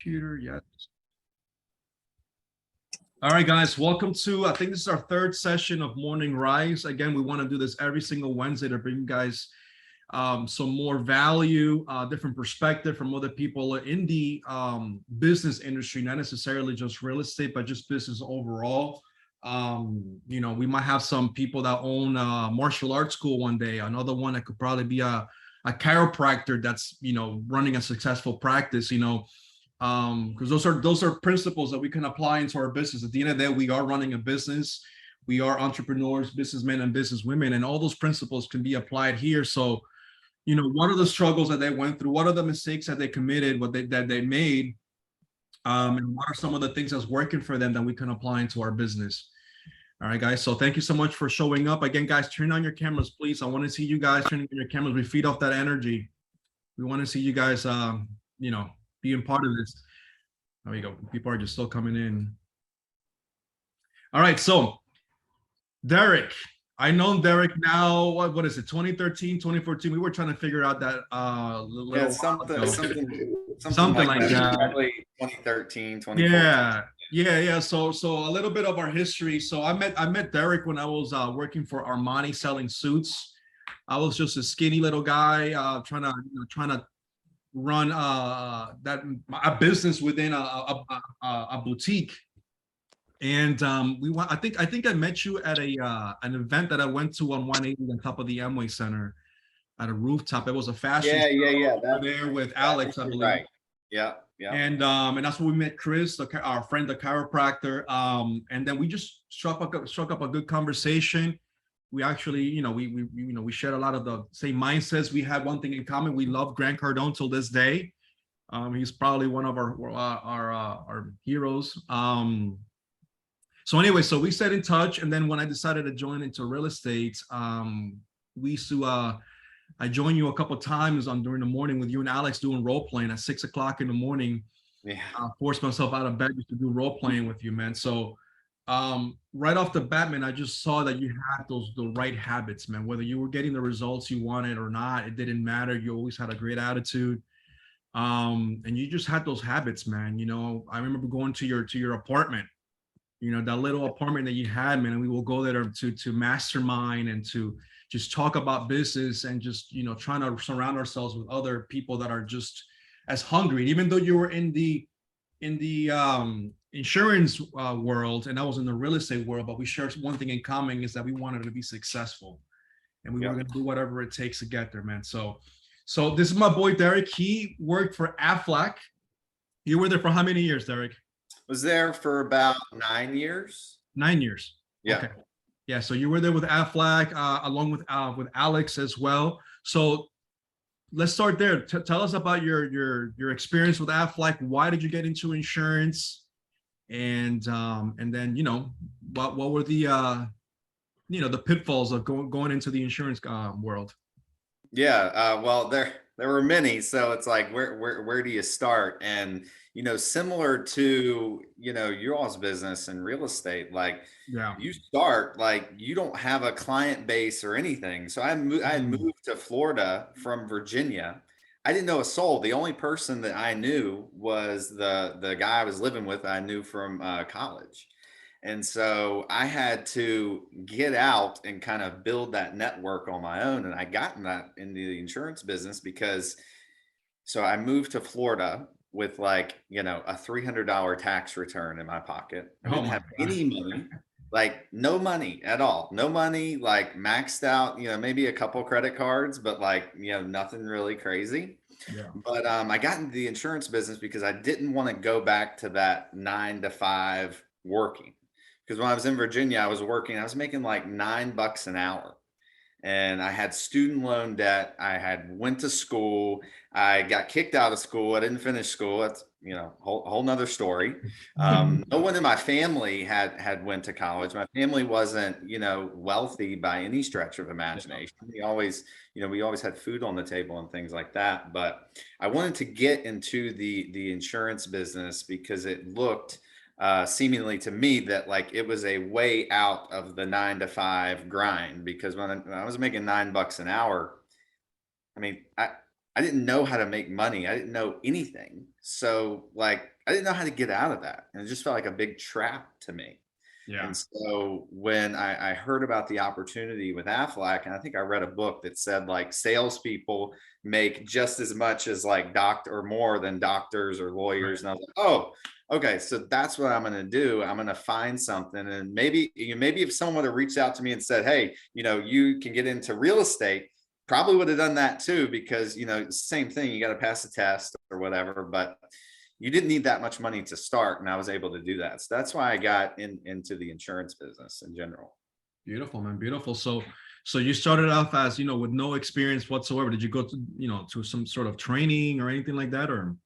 Computer, yes. All right, guys, welcome to, I think this is our third session of Morning Rise. Again, we want to do this every single Wednesday to bring you guys some more value, different perspective from other people in the business industry, not necessarily just real estate, but just business overall. We might have some people that own a martial arts school one day, another one that could probably be a chiropractor that's, running a successful practice, because those are principles that we can apply into our business. At the end of the day, we are running a business, we are entrepreneurs, businessmen and businesswomen, and all those principles can be applied here. So what are the struggles that they went through, what are the mistakes that they committed, that they made, and what are some of the things that's working for them that we can apply into our business. All right, guys, so thank you so much for showing up again. Guys, turn on your cameras, please. I want to see you guys turning on your cameras. We feed off that energy. We want to see you guys being part of this. There you go. People are just still coming in. All right, so Dereck, I know Dereck now, what is it, 2013, 2014? We were trying to figure out that something like that. Probably 2013, 2014. Yeah. So a little bit of our history. So I met Dereck when I was working for Armani selling suits. I was just a skinny little guy trying to run a business within a boutique. And I think I met you at an event that I went to on 180 on top of the Amway Center at a rooftop. It was a fashion show there with Alex, I believe. Right. Yeah. And that's where we met Chris, our friend, the chiropractor. And then we just struck up a good conversation. We actually, we shared a lot of the same mindsets. We had one thing in common. We love Grant Cardone till this day. He's probably one of our heroes. So anyway, so we stayed in touch, and then when I decided to join into real estate, we used to. I joined you a couple of times during the morning with you and Alex doing role playing at 6 o'clock in the morning. Yeah. Forced myself out of bed just to do role playing with you, man. So right off the bat, man, I just saw that you had the right habits, man. Whether you were getting the results you wanted or not, it didn't matter. You always had a great attitude, and you just had those habits, man. I remember going to your apartment. That little apartment that you had, man, and we will go there to mastermind and to just talk about business and just, trying to surround ourselves with other people that are just as hungry. Even though you were in the insurance world and I was in the real estate world, but we shared one thing in common, is that we wanted to be successful and we were going to do whatever it takes to get there, man. So this is my boy, Dereck. He worked for Aflac. You were there for how many years, Dereck? Was there for about 9 years. 9 years. Yeah. Okay. Yeah. So you were there with Aflac, along with Alex as well. So let's start there. Tell us about your experience with Aflac. Why did you get into insurance? And then what were the the pitfalls of going into the insurance world? Yeah. Well, there were many. So it's like, where do you start? And similar to, your all's business and real estate, like you start, like you don't have a client base or anything. So I had moved to Florida from Virginia. I didn't know a soul. The only person that I knew was the guy I was living with. I knew from college. And so I had to get out and kind of build that network on my own. And I got in the insurance business because, so I moved to Florida with a $300 tax return in my pocket. I didn't have any money, like no money at all. No money, like maxed out, maybe a couple credit cards, but nothing really crazy. Yeah. But I got into the insurance business because I didn't want to go back to that 9 to 5 working. Because when I was in Virginia, I was making like $9 an hour. And I had student loan debt. I went to school. I got kicked out of school. I didn't finish school. That's, whole nother story. No one in my family had went to college. My family wasn't, wealthy by any stretch of imagination. We always had food on the table and things like that. But I wanted to get into the insurance business because it looked seemingly to me that it was a way out of the 9 to 5 grind, because when I was making $9 an hour, I mean, I didn't know how to make money. I didn't know anything. So like, I didn't know how to get out of that. And it just felt like a big trap to me. Yeah. And so when I heard about the opportunity with Aflac, and I think I read a book that said like salespeople make just as much as like doctor or more than doctors or lawyers. And I was like, oh, okay, so that's what I'm going to do. I'm going to find something. And maybe, maybe if someone would have reached out to me and said, hey, you can get into real estate, probably would have done that too, because, same thing, you got to pass a test or whatever, but you didn't need that much money to start. And I was able to do that. So that's why I got into the insurance business in general. Beautiful, man. Beautiful. So you started off as, with no experience whatsoever. Did you go to some sort of training or anything like that, or?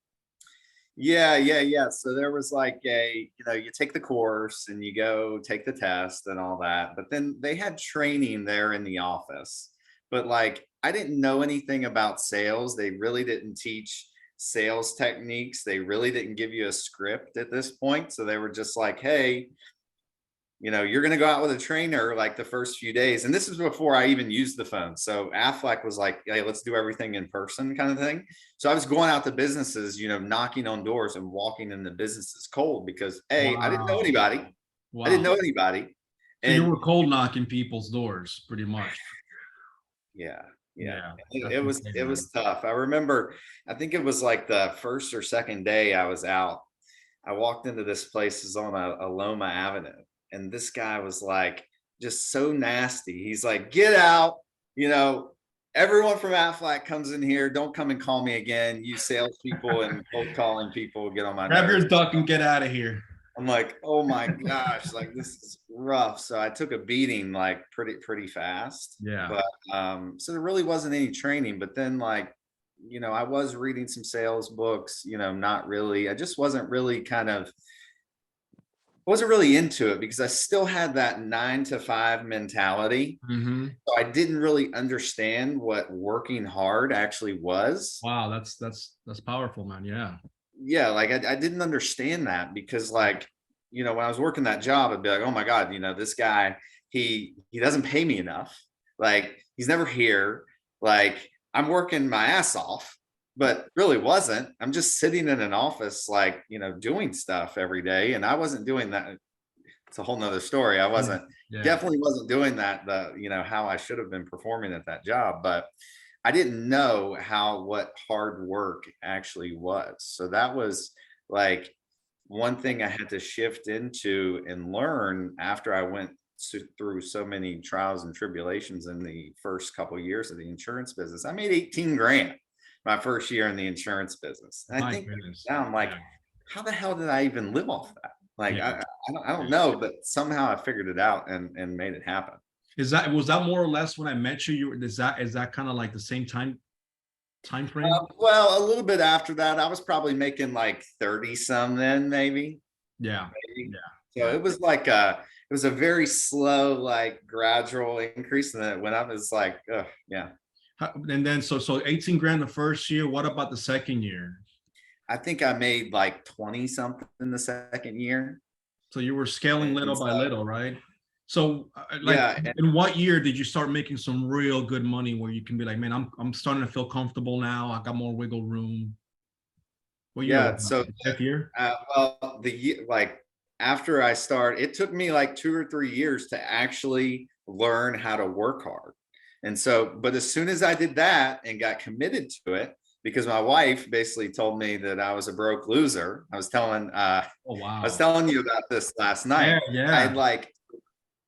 Yeah. So there was like you take the course and you go take the test and all that. But then they had training there in the office. But like, I didn't know anything about sales. They really didn't teach sales techniques. They really didn't give you a script at this point. So they were just like, hey, you're going to go out with a trainer like the first few days. And this is before I even used the phone. So Aflac was like, hey, let's do everything in person kind of thing. So I was going out to businesses, knocking on doors and walking in the businesses cold because, hey, I didn't know anybody. Wow. I didn't know anybody. So you were cold knocking people's doors pretty much. Yeah. It was tough. I remember, I think it was like the first or second day I was out. I walked into this place, is on a Loma Avenue. And this guy was like, just so nasty. He's like, get out, everyone from Aflac comes in here. Don't come and call me again. You salespeople and cold calling people get on my nerves. Grab your duck and get out of here. I'm like, oh my gosh, like this is rough. So I took a beating like pretty fast. Yeah. But so there really wasn't any training. But then like, I was reading some sales books, not really. I just wasn't really into it because I still had that 9 to 5 mentality. Mm-hmm. So I didn't really understand what working hard actually was. Wow, that's powerful, man. Yeah, like I didn't understand that because like, when I was working that job, I'd be like, oh my God, this guy, he doesn't pay me enough. Like he's never here. Like I'm working my ass off, but really wasn't. I'm just sitting in an office, like, doing stuff every day. And I wasn't doing that. It's a whole nother story. I wasn't, definitely wasn't doing that, how I should have been performing at that job, but I didn't know what hard work actually was. So that was like one thing I had to shift into and learn after I went through so many trials and tribulations in the first couple of years of the insurance business. I made 18 grand my first year in the insurance business. And I think now I'm like, how the hell did I even live off that? Like, I don't know, but somehow I figured it out and made it happen. Was that more or less when I met you? Is that kind of like the same time frame? Well, a little bit after that, I was probably making like 30 some then, maybe. Yeah. So it was like it was a very slow, like gradual increase, and then it went up. It's like, yeah. And then so 18 grand the first year. What about the second year? I think I made like 20 something the second year. So you were scaling little by little, right? So in what year did you start making some real good money where you can be like, man, I'm starting to feel comfortable now. I got more wiggle room. What year? So fifth year? Well, the year, like after I started, it took me like 2 or 3 years to actually learn how to work hard. And so, but as soon as I did that and got committed to it, because my wife basically told me that I was a broke loser. I was telling, I was telling you about this last night. Yeah. I had like,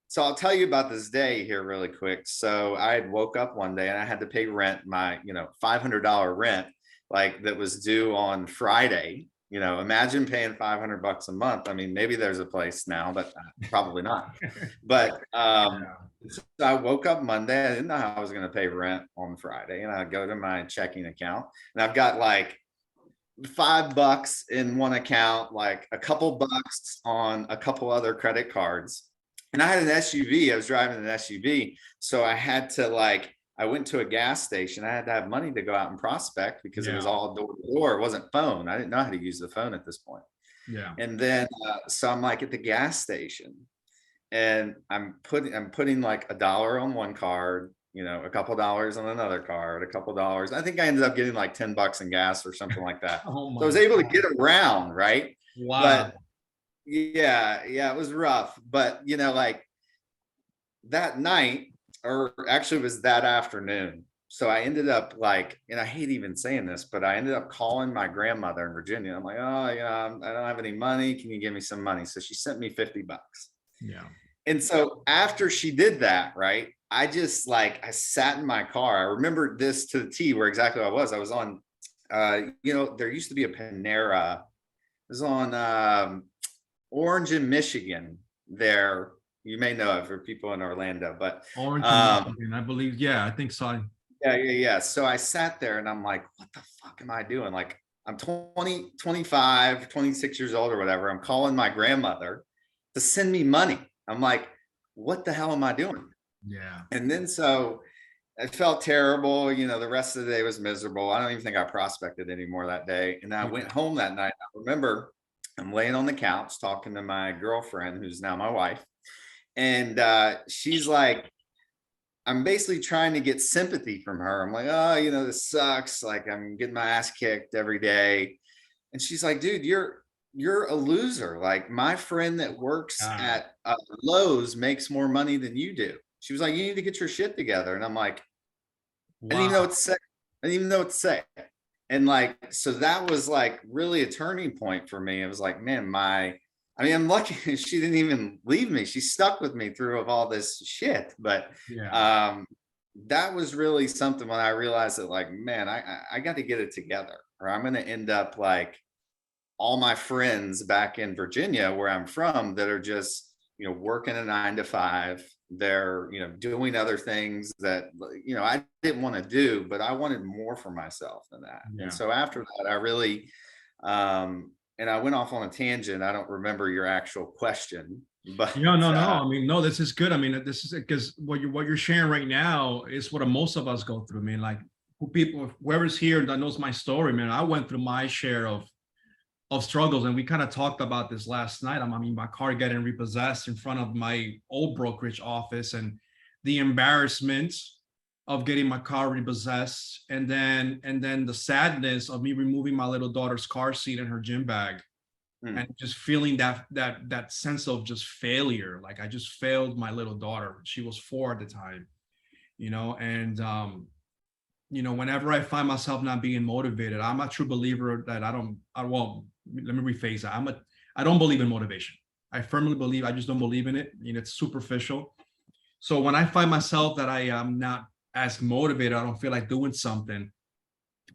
so I'll tell you about this day here really quick. So I had woke up one day and I had to pay rent, my, $500 rent, like that was due on Friday. Imagine paying $500 a month. I mean, maybe there's a place now, but probably not. But so I woke up Monday. I didn't know how I was going to pay rent on Friday. And I go to my checking account and I've got like $5 in one account, like a couple bucks on a couple other credit cards. And I had an SUV. I was driving an SUV. So I had to I went to a gas station. I had to have money to go out and prospect because it was all door to door. It wasn't phone. I didn't know how to use the phone at this point. Yeah. And then, so I'm like at the gas station and I'm putting like $1 on one card, a couple dollars on another card, a couple dollars. I think I ended up getting like $10 in gas or something like that. Oh So I my was able to God. get around, right? Wow. But yeah, it was rough. But like that night, or actually it was that afternoon. So I ended up like, and I hate even saying this, but I ended up calling my grandmother in Virginia. I'm like, oh, I don't have any money. Can you give me some money? So she sent me $50. Yeah. And so after she did that, right, I just like, I sat in my car. I remember this to the T where exactly I was. I was on, there used to be a Panera. It was on Orange in Michigan there. You may know it for people in Orlando, but Orange and Michigan, I believe. Yeah, I think so. yeah. So I sat there and I'm like, what the fuck am I doing? Like, I'm 20, 25, 26 years old or whatever. I'm calling my grandmother to send me money. I'm like, what the hell am I doing? Yeah. And then so I felt terrible. The rest of the day was miserable. I don't even think I prospected anymore that day. And I went home that night. I remember I'm laying on the couch talking to my girlfriend, who's now my wife. And she's like, I'm basically trying to get sympathy from her. I'm like, oh, this sucks. Like, I'm getting my ass kicked every day. And she's like, dude, you're a loser. Like, my friend that works at Lowe's makes more money than you do. She was like, you need to get your shit together. And I'm like, I didn't even know what to say. I didn't even know what to say. And like, so that was like really a turning point for me. It was like, man, I'm lucky she didn't even leave me. She stuck with me through of all this shit. But that was really something when I realized that, like, man, I got to get it together, or I'm going to end up like all my friends back in Virginia, where I'm from, that are just, working a 9 to 5. They're, doing other things that, I didn't want to do, but I wanted more for myself than that. Yeah. And so after that, I really, and I went off on a tangent. I don't remember your actual question, but no. I mean, no, this is good. I mean, this is because what you're sharing right now is what most of us go through. I mean, like, whoever's here that knows my story, man, I went through my share of struggles, and we kind of talked about this last night. I mean, my car getting repossessed in front of my old brokerage office, and the embarrassment of getting my car repossessed, and then the sadness of me removing my little daughter's car seat and her gym bag, and just feeling that sense of just failure. Like, I just failed my little daughter. She was 4 at the time, and whenever I find myself not being motivated, I'm a true believer that let me rephrase that. I don't believe in motivation. I firmly believe, I just don't believe in it. It's superficial. So when I find myself that I am not as motivated, I don't feel like doing something,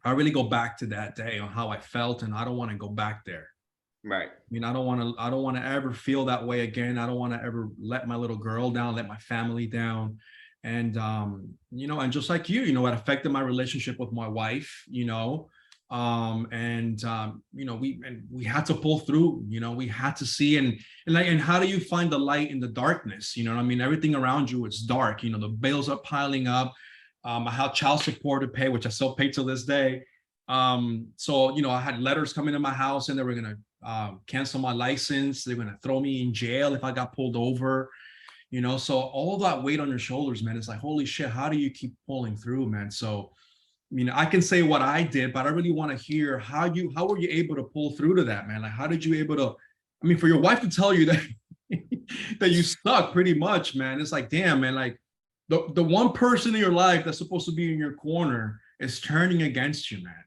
I really go back to that day on how I felt, and I don't want to go back there. Right. I mean, I don't want to ever feel that way again. I don't want to ever let my little girl down, let my family down. And, and just like it affected my relationship with my wife, we had to pull through, we had to see, and how do you find the light in the darkness? I mean, everything around you, it's dark, the bills are piling up. I had child support to pay, which I still pay to this day. So, I had letters coming to my house, and they were going to cancel my license. They're going to throw me in jail if I got pulled over. So all that weight on your shoulders, man, it's like, holy shit, how do you keep pulling through, man? So, I mean, I can say what I did, but I really want to hear how were you able to pull through to that, man? Like, how did you able to, I mean, for your wife to tell you that, that you stuck pretty much, man, it's like, damn, man, like the one person in your life that's supposed to be in your corner is turning against you, man.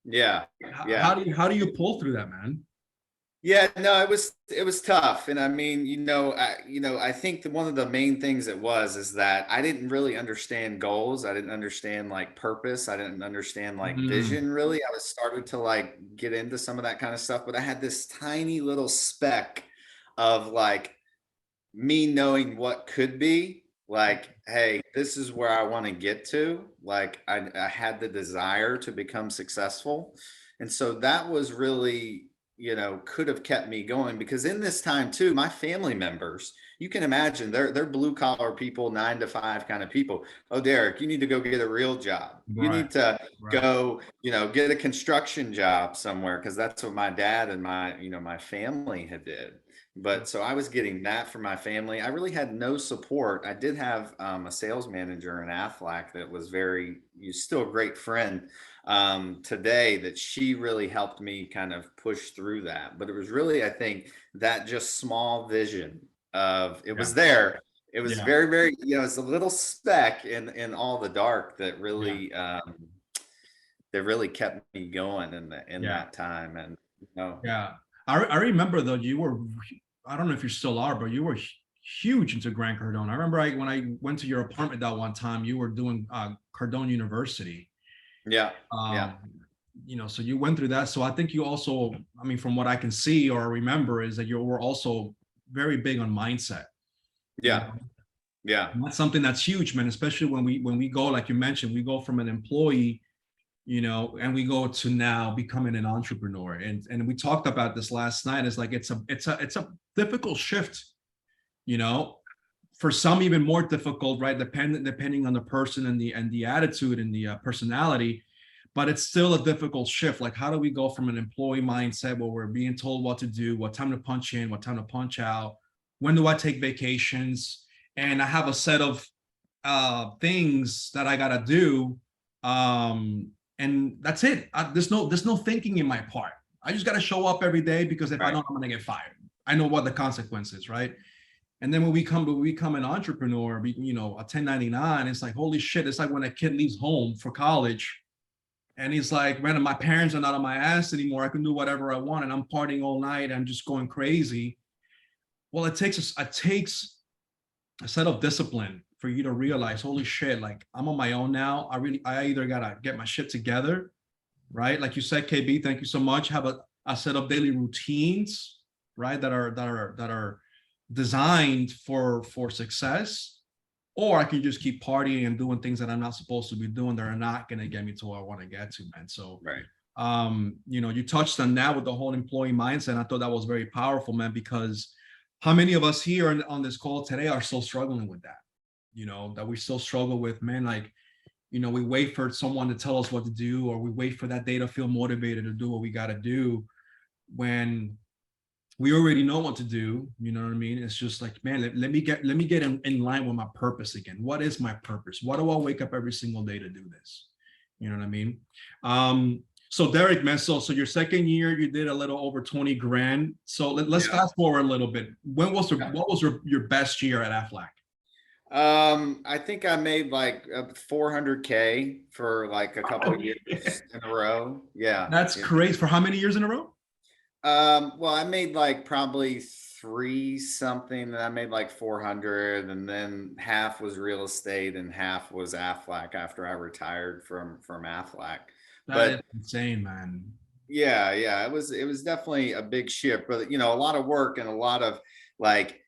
Yeah. How do you pull through that, man? Yeah, no, it was tough. And I mean, I think that one of the main things is that I didn't really understand goals. I didn't understand like purpose. I didn't understand like vision really. I was started to like get into some of that kind of stuff, but I had this tiny little speck of like me knowing what could be, like, hey, this is where I want to get to. Like, I had the desire to become successful. And so that was really, could have kept me going, because in this time too, my family members, you can imagine, they're blue collar people, 9 to 5 kind of people. Oh, Dereck, you need to go get a real job. You Right. need to Right. go, get a construction job somewhere, because that's what my dad and my family had did. But so I was getting that for my family. I really had no support. I did have a sales manager in Aflac that was still a great friend today, that she really helped me kind of push through that. But it was really, I think, that just small vision of it was there. It was Yeah. very, very, it's a little speck in all the dark that Yeah. really kept me going in Yeah. that time. And Yeah. I remember though, you were, I don't know if you still are, but you were huge into Grant Cardone. I remember when I went to your apartment that one time, you were doing Cardone University. Yeah. So you went through that. So I think you also, I mean, from what I can see or remember, is that you were also very big on mindset. Yeah. And that's something that's huge, man, especially when we go, like you mentioned, we go from an employee, and we go to now becoming an entrepreneur. And we talked about this last night. It's like it's a difficult shift, for some even more difficult, right? Depending on the person and the attitude and the personality. But it's still a difficult shift. Like, how do we go from an employee mindset where we're being told what to do, what time to punch in, what time to punch out, when do I take vacations, and I have a set of things that I gotta do, and that's it. There's no thinking in my part. I just gotta show up every day, because if I don't, I'm gonna get fired. I know what the consequences, right? And then when we become an entrepreneur, a 1099, it's like, holy shit. It's like when a kid leaves home for college and he's like, man, my parents are not on my ass anymore. I can do whatever I want, and I'm partying all night. I'm just going crazy. Well, it takes a set of discipline for you to realize, holy shit, like I'm on my own now. I either gotta get my shit together, right? Like you said, KB, thank you so much. Have a set of daily routines, right? That are designed for success, or I can just keep partying and doing things that I'm not supposed to be doing that are not going to get me to where I want to get to, man. So, you touched on that with the whole employee mindset. I thought that was very powerful, man, because how many of us here on this call today are still struggling with that? That we still struggle with, man, like, we wait for someone to tell us what to do, or we wait for that day to feel motivated to do what we got to do, when we already know what to do. You know what I mean? It's just like, man, let me get in line with my purpose again. What is my purpose? Why do I wake up every single day to do this? You know what I mean? So Dereck, man, so your second year, you did a little over 20 grand. So let's fast forward a little bit. What was your best year at Aflac? I think I made like 400K for like a couple of years in a row. Yeah. That's crazy. For how many years in a row? Well, I made like probably 3 something, and I made like 400, and then half was real estate and half was Aflac after I retired from Aflac. That is insane, man. Yeah, it was definitely a big shift, but a lot of work and a lot of like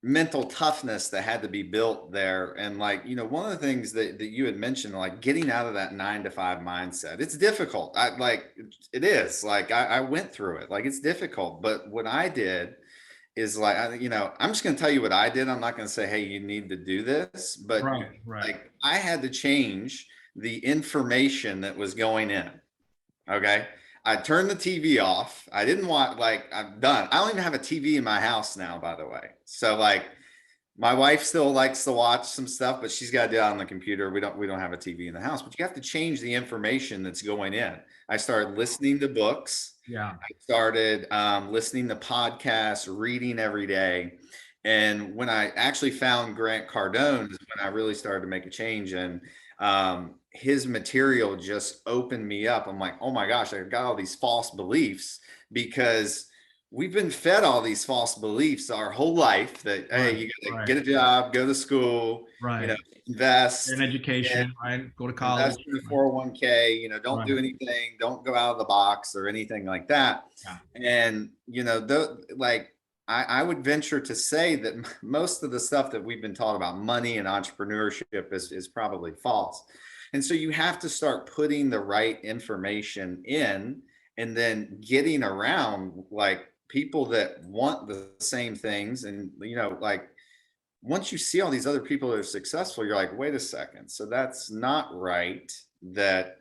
mental toughness that had to be built there. And like, one of the things that you had mentioned, like getting out of that 9 to 5 mindset, it's difficult. It is like, I went through it. Like, it's difficult, but what I did is like, I'm just going to tell you what I did. I'm not going to say, hey, you need to do this, but like I had to change the information that was going in. Okay. I turned the TV off. I didn't want, like, I'm done. I don't even have a TV in my house now, by the way. So like my wife still likes to watch some stuff, but she's got to do it on the computer. We don't have a TV in the house, but you have to change the information that's going in. I started listening to books. Yeah. I started listening to podcasts, reading every day. And when I actually found Grant Cardone is when I really started to make a change. And his material just opened me up. I'm like, oh my gosh, I've got all these false beliefs, because we've been fed all these false beliefs our whole life that, hey, you gotta get a job, go to school, invest in education, go to college, invest in the 401k, don't do anything, don't go out of the box or anything like that. And I would venture to say that most of the stuff that we've been taught about money and entrepreneurship is probably false. And so you have to start putting the right information in and then getting around like people that want the same things. And, like once you see all these other people that are successful, you're like, wait a second. So that's not right that,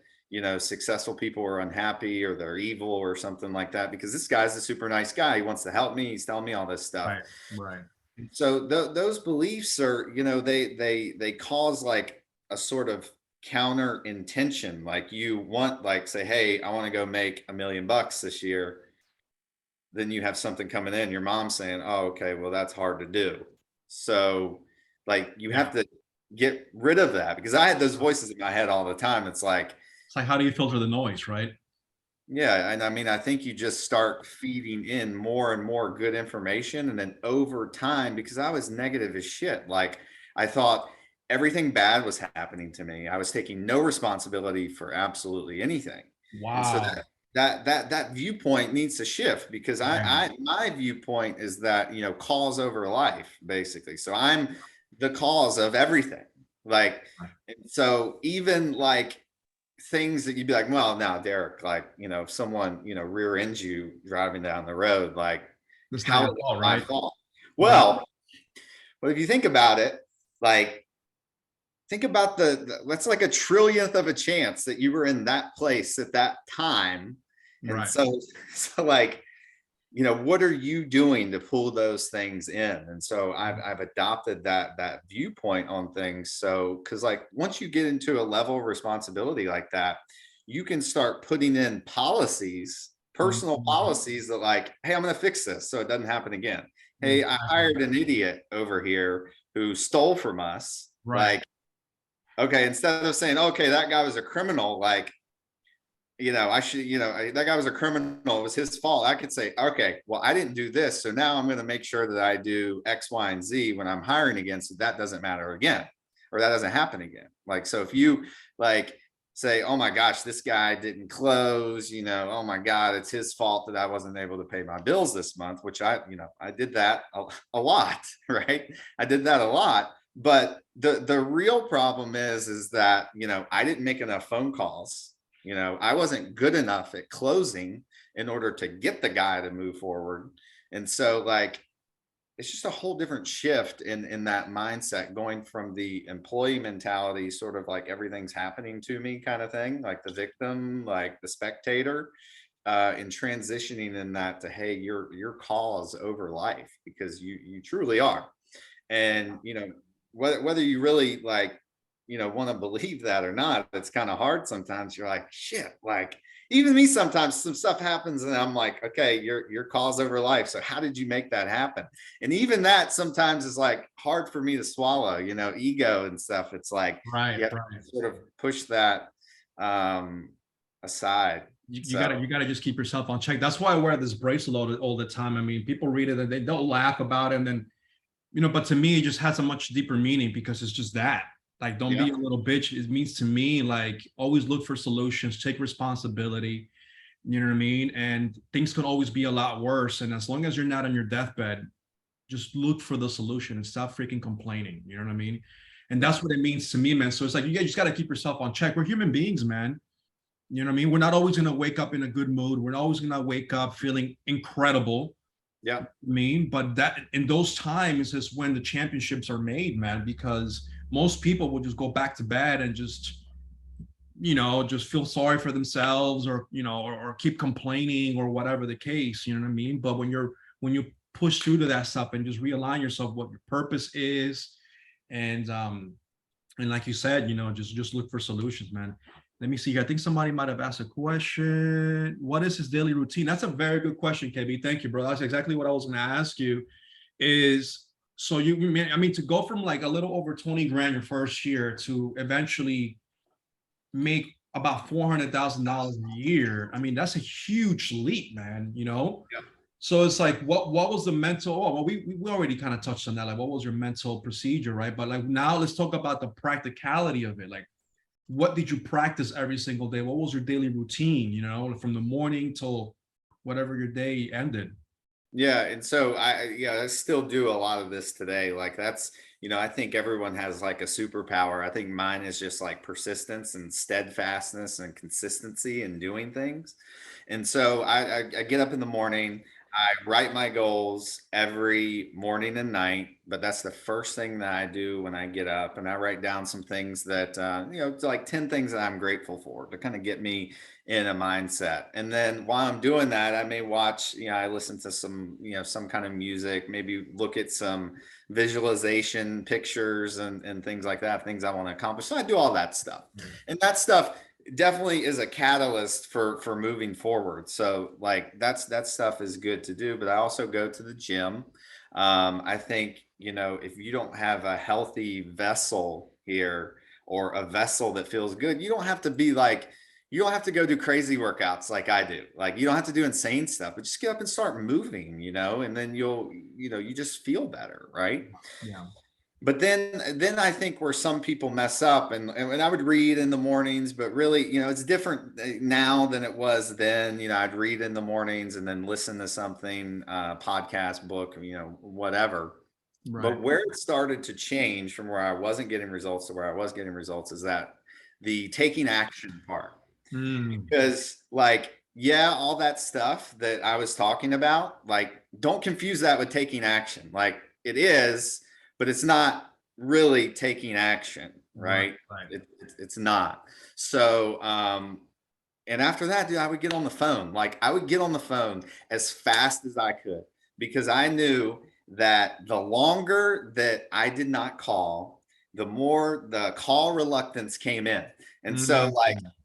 successful people are unhappy or they're evil or something like that, because this guy's a super nice guy. He wants to help me. He's telling me all this stuff. Right. Right. So those beliefs are, they cause like a sort of counter intention. Like you want, like, say, hey, I want to go make $1 million this year. Then you have something coming in, your mom saying, oh, okay, well, that's hard to do. So like you Yeah. have to get rid of that, because I had those voices in my head all the time. It's like, How do you filter the noise, right? yeah, and I mean, I think you just start feeding in more and more good information, and then over time, because I was negative as shit, like I thought everything bad was happening to me. I was taking no responsibility for absolutely anything. And so Wow. that viewpoint needs to shift, because Yeah. my viewpoint is that, cause over life, basically. So I'm the cause of everything. Like, and so even like things that you'd be like, well, now Dereck, like, if someone, rear ends you driving down the road, like, That's not how is your it fault, my right? fault? Right. Well, but if you think about it, like, think about that's like a trillionth of a chance that you were in that place at that time. And Right. so like, what are you doing to pull those things in? And so I've adopted that viewpoint on things. So, because like once you get into a level of responsibility like that, you can start putting in policies, personal Mhm. policies that like, hey, I'm going to fix this so it doesn't happen again. Hey, I Exactly. hired an idiot over here who stole from us. Right. Like, okay, instead of saying, okay, that guy was a criminal, like, I should, that guy was a criminal. It was his fault. I could say, okay, well, I didn't do this. So now I'm going to make sure that I do X, Y, and Z when I'm hiring again. So that doesn't matter again, or that doesn't happen again. Like, so if you like say, oh my gosh, this guy didn't close, oh my God, it's his fault that I wasn't able to pay my bills this month, which I did that a lot, right? I did that a lot. But the real problem is that, I didn't make enough phone calls. I wasn't good enough at closing in order to get the guy to move forward. And so like it's just a whole different shift in that mindset, going from the employee mentality, sort of like everything's happening to me kind of thing, like the victim, like the spectator, in transitioning in that to, hey, your cause over life, because you truly are. And whether you really like want to believe that or not, it's kind of hard sometimes. You're like, shit, like even me, sometimes some stuff happens and I'm like, okay, your cause over life, so how did you make that happen? And even that sometimes is like hard for me to swallow, ego and stuff. It's like Right. you have to Right. sort of push that um aside. You So gotta just keep yourself on check. That's why I wear this bracelet all the time. I mean, people read it and they don't laugh about it, and then but to me, it just has a much deeper meaning because it's just that. Like, don't yeah. be a little bitch. It means to me, like, always look for solutions, take responsibility. You know what I mean? And things can always be a lot worse. And as long as you're not on your deathbed, just look for the solution and stop freaking complaining. You know what I mean? And Yeah. that's what it means to me, man. So it's like you just got to keep yourself on check. We're human beings, man. You know what I mean? We're not always going to wake up in a good mood. We're not always going to wake up feeling incredible. Yeah. Mean, but that in those times is when the championships are made, man, because most people will just go back to bed and just just feel sorry for themselves, or or keep complaining or whatever the case, you know what I mean? But when you push through to that stuff and just realign yourself what your purpose is, and like you said, just look for solutions, man. Let me see here. I think somebody might have asked a question. What is his daily routine? That's a very good question, KB. Thank you, bro. That's exactly what I was going to ask you. Is so I mean, to go from like a little over 20 grand your first year to eventually make about $400,000 a year. I mean, that's a huge leap, man. Yeah. So it's like, what was the mental? Oh, well, we already kind of touched on that. Like, what was your mental procedure, right? But like now, let's talk about the practicality of it. Like, what did you practice every single day? What was your daily routine? From the morning till whatever your day ended. Yeah, and so I still do a lot of this today. Like that's, I think everyone has like a superpower. I think mine is just like persistence and steadfastness and consistency in doing things. And so I get up in the morning, I write my goals every morning and night, but that's the first thing that I do when I get up. And I write down some things that, it's like 10 things that I'm grateful for to kind of get me in a mindset. And then while I'm doing that, I may watch, I listen to some, some kind of music, maybe look at some visualization pictures and things like that, things I want to accomplish. So I do all that stuff. And that stuff definitely is a catalyst for moving forward. So like that stuff is good to do, but I also go to the gym. I think, if you don't have a healthy vessel here or a vessel that feels good, you don't have to go do crazy workouts like I do. Like you don't have to do insane stuff, but just get up and start moving, and then you just feel better, right? Yeah. But then I think where some people mess up, and I would read in the mornings, but really, it's different now than it was then. I'd read in the mornings and then listen to something, podcast, book, whatever. Right. But where it started to change from where I wasn't getting results to where I was getting results is that the taking action part. Because all that stuff that I was talking about, don't confuse that with taking action. Like it is, but it's not really taking action, right? It's not. So, and after that, dude, I would get on the phone. I would get on the phone as fast as I could because I knew that the longer that I did not call, the more the call reluctance came in. And so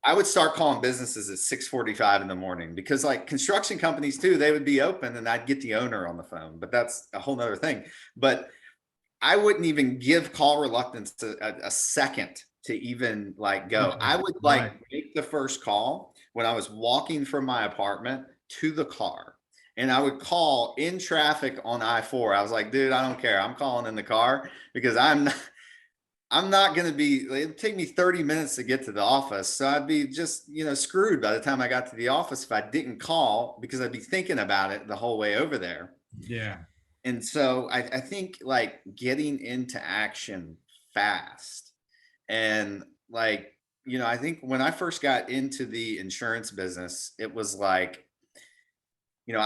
I would start calling businesses at 6:45 in the morning because construction companies too, they would be open and I'd get the owner on the phone, but that's a whole nother thing. But I wouldn't even give call reluctance to a second to even go. I would make the first call when I was walking from my apartment to the car. And I would call in traffic on I-4. I was like, dude, I don't care. I'm calling in the car because I'm not going to be, it'd take me 30 minutes to get to the office. So I'd be just, screwed by the time I got to the office if I didn't call because I'd be thinking about it the whole way over there. Yeah. And so I think getting into action fast and I think when I first got into the insurance business, it was I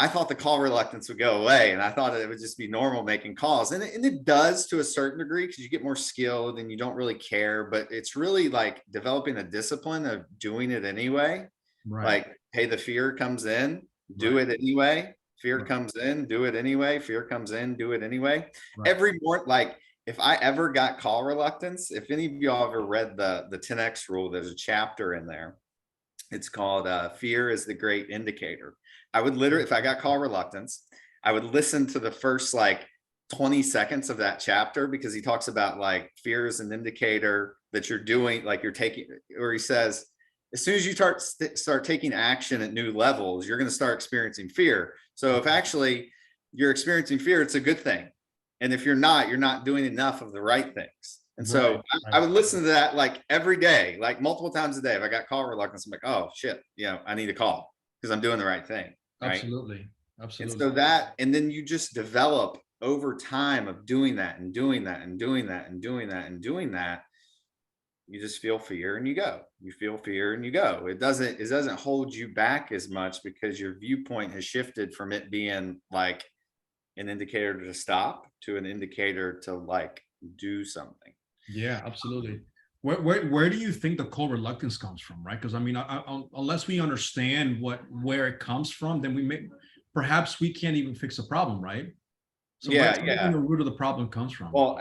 thought the call reluctance would go away and I thought it would just be normal making calls. And it does to a certain degree because you get more skilled and you don't really care, but it's really developing a discipline of doing it anyway. Right. Hey, the fear comes in, do it anyway. Fear comes in, do it anyway. Fear comes in, do it anyway. Every morning, if I ever got call reluctance, if any of y'all ever read the 10X rule, there's a chapter in there. It's called Fear is the Great Indicator. I would literally, if I got call reluctance, I would listen to the first 20 seconds of that chapter because he talks about fear is an indicator that you're doing, you're taking, or he says, as soon as you start taking action at new levels, you're going to start experiencing fear. So if actually you're experiencing fear, it's a good thing. And if you're not doing enough of the right things. And so I would listen to that every day, multiple times a day. If I got call reluctance, I'm like, oh shit, I need to call because I'm doing the right thing. Right? Absolutely. And so and then you just develop over time of doing that and doing that and doing that and doing that and doing that. You just feel fear and you go. You feel fear and you go. It doesn't hold you back as much because your viewpoint has shifted from it being an indicator to stop to an indicator to do something. Yeah, absolutely. Where do you think the call reluctance comes from, right? Because I mean, unless we understand where it comes from, then perhaps we can't even fix the problem, right? So where the root of the problem comes from? Well,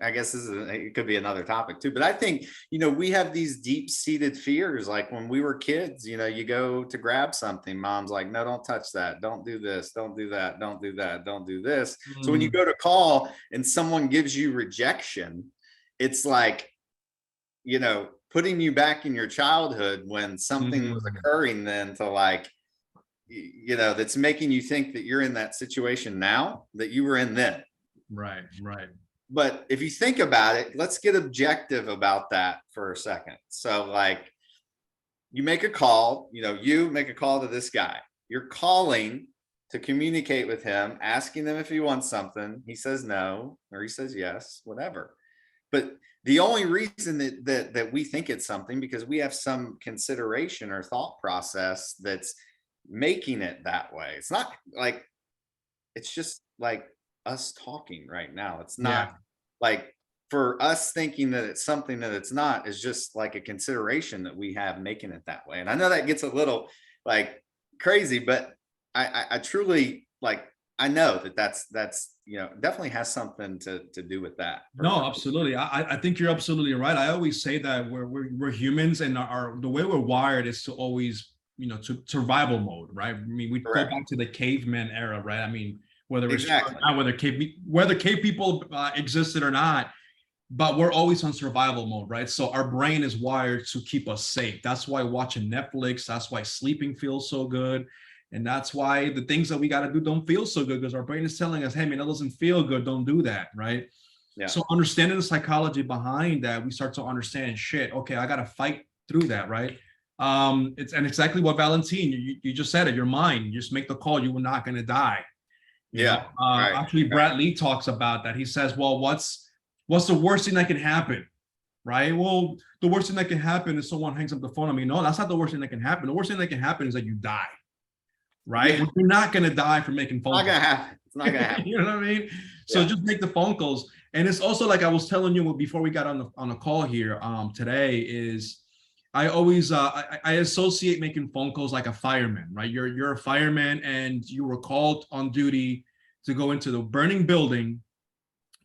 I guess it could be another topic too, but I think, we have these deep seated fears. Like when we were kids, you go to grab something, mom's like, no, don't touch that. Don't do this. Don't do that. Don't do that. Don't do this. So when you go to call and someone gives you rejection, it's putting you back in your childhood when something was occurring then to that's making you think that you're in that situation now that you were in then. Right. But if you think about it, let's get objective about that for a second. So you make a call, you make a call to this guy. You're calling to communicate with him, asking him if he wants something. He says no, or he says yes, whatever. But the only reason that we think it's something, because we have some consideration or thought process that's making it that way. It's not like, it's just like us talking right now. It's not like, for us thinking that it's something that it's not, is just like a consideration that we have making it that way. And I know that gets a little like crazy, but I truly, like, I know that's definitely has something to do with that. No, absolutely. I think you're absolutely right. I always say that we're humans, and the way we're wired is to always, to survival mode, right? I mean, we go back to the caveman era, right? I mean, whether it's not, whether cave people existed or not, but we're always on survival mode, right? So our brain is wired to keep us safe. That's why watching Netflix, that's why sleeping feels so good. And that's why the things that we got to do don't feel so good, because our brain is telling us, hey, man, that doesn't feel good. Don't do that, right? Yeah. So understanding the psychology behind that, we start to understand, shit, okay, I got to fight through that, right? It's exactly what Valentine, you just said it, your mind, you just make the call, you were not going to die. Actually, Brad Lee talks about that. He says, well, what's the worst thing that can happen, right? Well, the worst thing that can happen is someone hangs up the phone on me. No, that's not the worst thing that can happen. The worst thing that can happen is that you die, right? Yeah. You're not going to die from making phone calls. It's not going to happen. You know what I mean? So just make the phone calls. And it's also like I was telling you before we got on a call here today, is I always I associate making phone calls like a fireman, right? You're a fireman, and you were called on duty to go into the burning building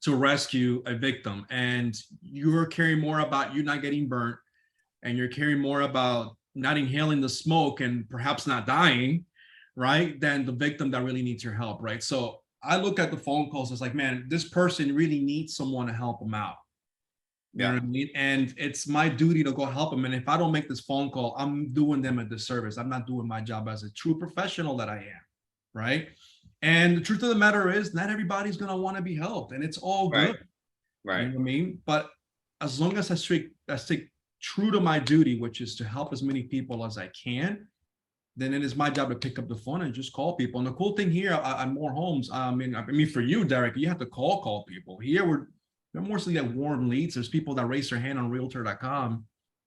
to rescue a victim, and you're caring more about you not getting burnt, and you're caring more about not inhaling the smoke and perhaps not dying, right, than the victim that really needs your help, right? So I look at the phone calls as like, man, this person really needs someone to help them out. You know what I mean? And it's my duty to go help them. And if I don't make this phone call, I'm doing them a disservice. I'm not doing my job as a true professional that I am, right? And the truth of the matter is, not everybody's going to want to be helped, and it's all good. Right. You know what I mean? But as long as I stay true to my duty, which is to help as many people as I can, then it is my job to pick up the phone and just call people. And the cool thing here on More Homes, I mean, for you, Dereck, you have to call people. Here we're mostly at warm leads. There's people that raise their hand on Realtor.com.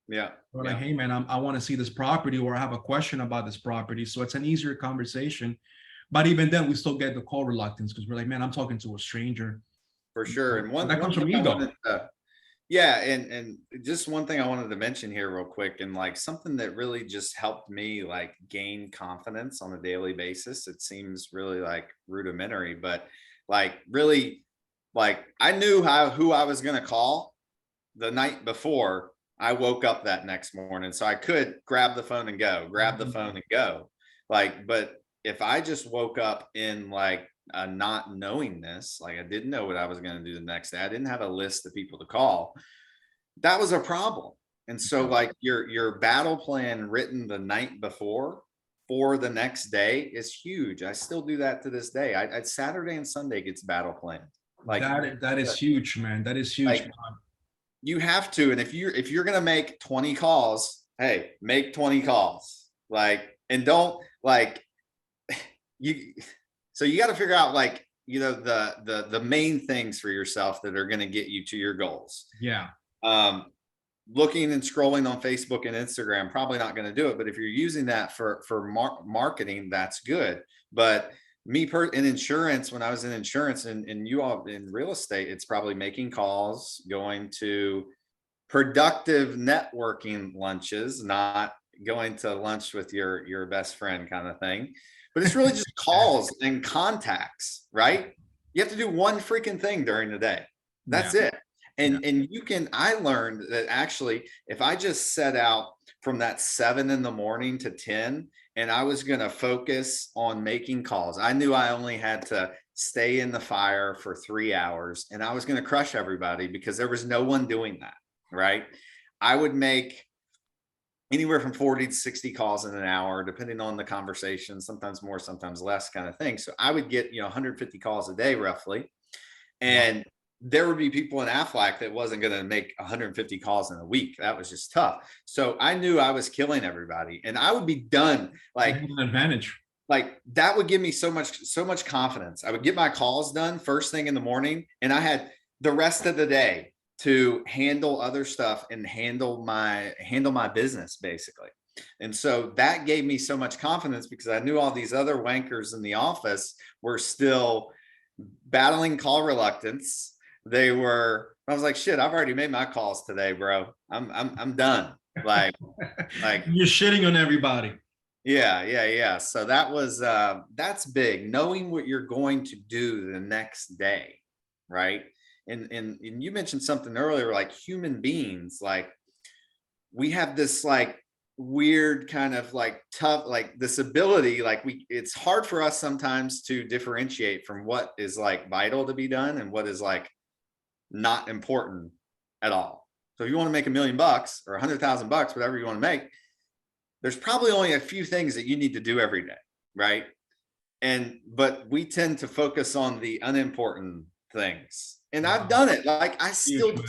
Yeah. They're like, hey man, I want to see this property, or I have a question about this property. So it's an easier conversation. But even then, we still get the call reluctance, because we're like, man, I'm talking to a stranger. For sure. And that comes from ego. And just one thing I wanted to mention here real quick, and like something that really just helped me like gain confidence on a daily basis. It seems really like rudimentary, but like really, like I knew who I was going to call the night before I woke up that next morning. So I could grab the phone and go, like, but if I just woke up in like not knowing this, like I didn't know what I was going to do the next day, I didn't have a list of people to call, that was a problem. And so like your battle plan written the night before for the next day is huge. I still do that to this day. I Saturday and Sunday gets battle planned. Like that is huge, man. That is huge. Like, you have to. And if you're going to make 20 calls, hey, make 20 calls, like, and don't like, so you got to figure out like, the main things for yourself that are going to get you to your goals. Yeah. Looking and scrolling on Facebook and Instagram, probably not going to do it. But if you're using that for marketing, that's good. But in insurance, when I was in insurance and you all in real estate, it's probably making calls, going to productive networking lunches, not going to lunch with your best friend kind of thing. But it's really just calls and contacts, right? You have to do one freaking thing during the day. That's it. And I learned that actually, if I just set out from that 7 in the morning to 10, and I was going to focus on making calls, I knew I only had to stay in the fire for 3 hours, and I was going to crush everybody because there was no one doing that, right? I would make anywhere from 40 to 60 calls in an hour, depending on the conversation, sometimes more, sometimes less kind of thing. So I would get, 150 calls a day roughly. And there would be people in Aflac that wasn't going to make 150 calls in a week. That was just tough. So I knew I was killing everybody, and I would be done. Like an advantage. Like that would give me so much confidence. I would get my calls done first thing in the morning, and I had the rest of the day to handle other stuff and handle my business basically. And so that gave me so much confidence because I knew all these other wankers in the office were still battling call reluctance. I was like, shit, I've already made my calls today, bro. I'm done. Like you're shitting on everybody. Yeah. So that's big. Knowing what you're going to do the next day, right? And you mentioned something earlier, like human beings, like we have this like weird kind of like tough, like this ability, like it's hard for us sometimes to differentiate from what is like vital to be done and what is like not important at all. So if you want to make $1 million or $100,000, whatever you want to make, there's probably only a few things that you need to do every day, right? But we tend to focus on the unimportant things. And I've done it. Like I still do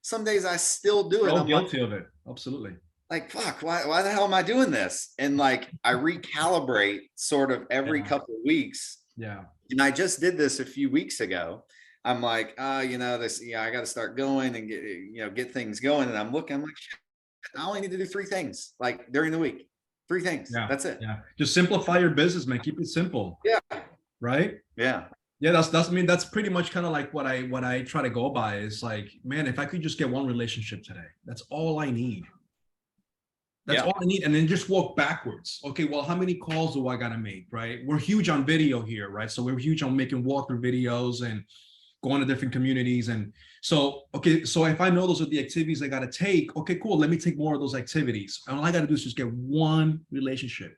some days I still do it. I'm guilty of it. Absolutely. Like, fuck, why the hell am I doing this? And like I recalibrate sort of every couple of weeks. Yeah. And I just did this a few weeks ago. I'm like, I got to start going and get things going. And I'm like, I only need to do 3 things like during the week. 3 things. Yeah. That's it. Yeah. Just simplify your business, man. Keep it simple. Yeah. Right. Yeah. Yeah. That's pretty much kind of like what I try to go by is like, man, if I could just get 1 relationship today, that's all I need. That's all I need. And then just walk backwards. Okay. Well, how many calls do I got to make? Right. We're huge on video here. Right. So we're huge on making walkthrough videos and going to different communities. And so, okay, so if I know those are the activities I got to take, okay, cool. Let me take more of those activities. And all I got to do is just get 1 relationship.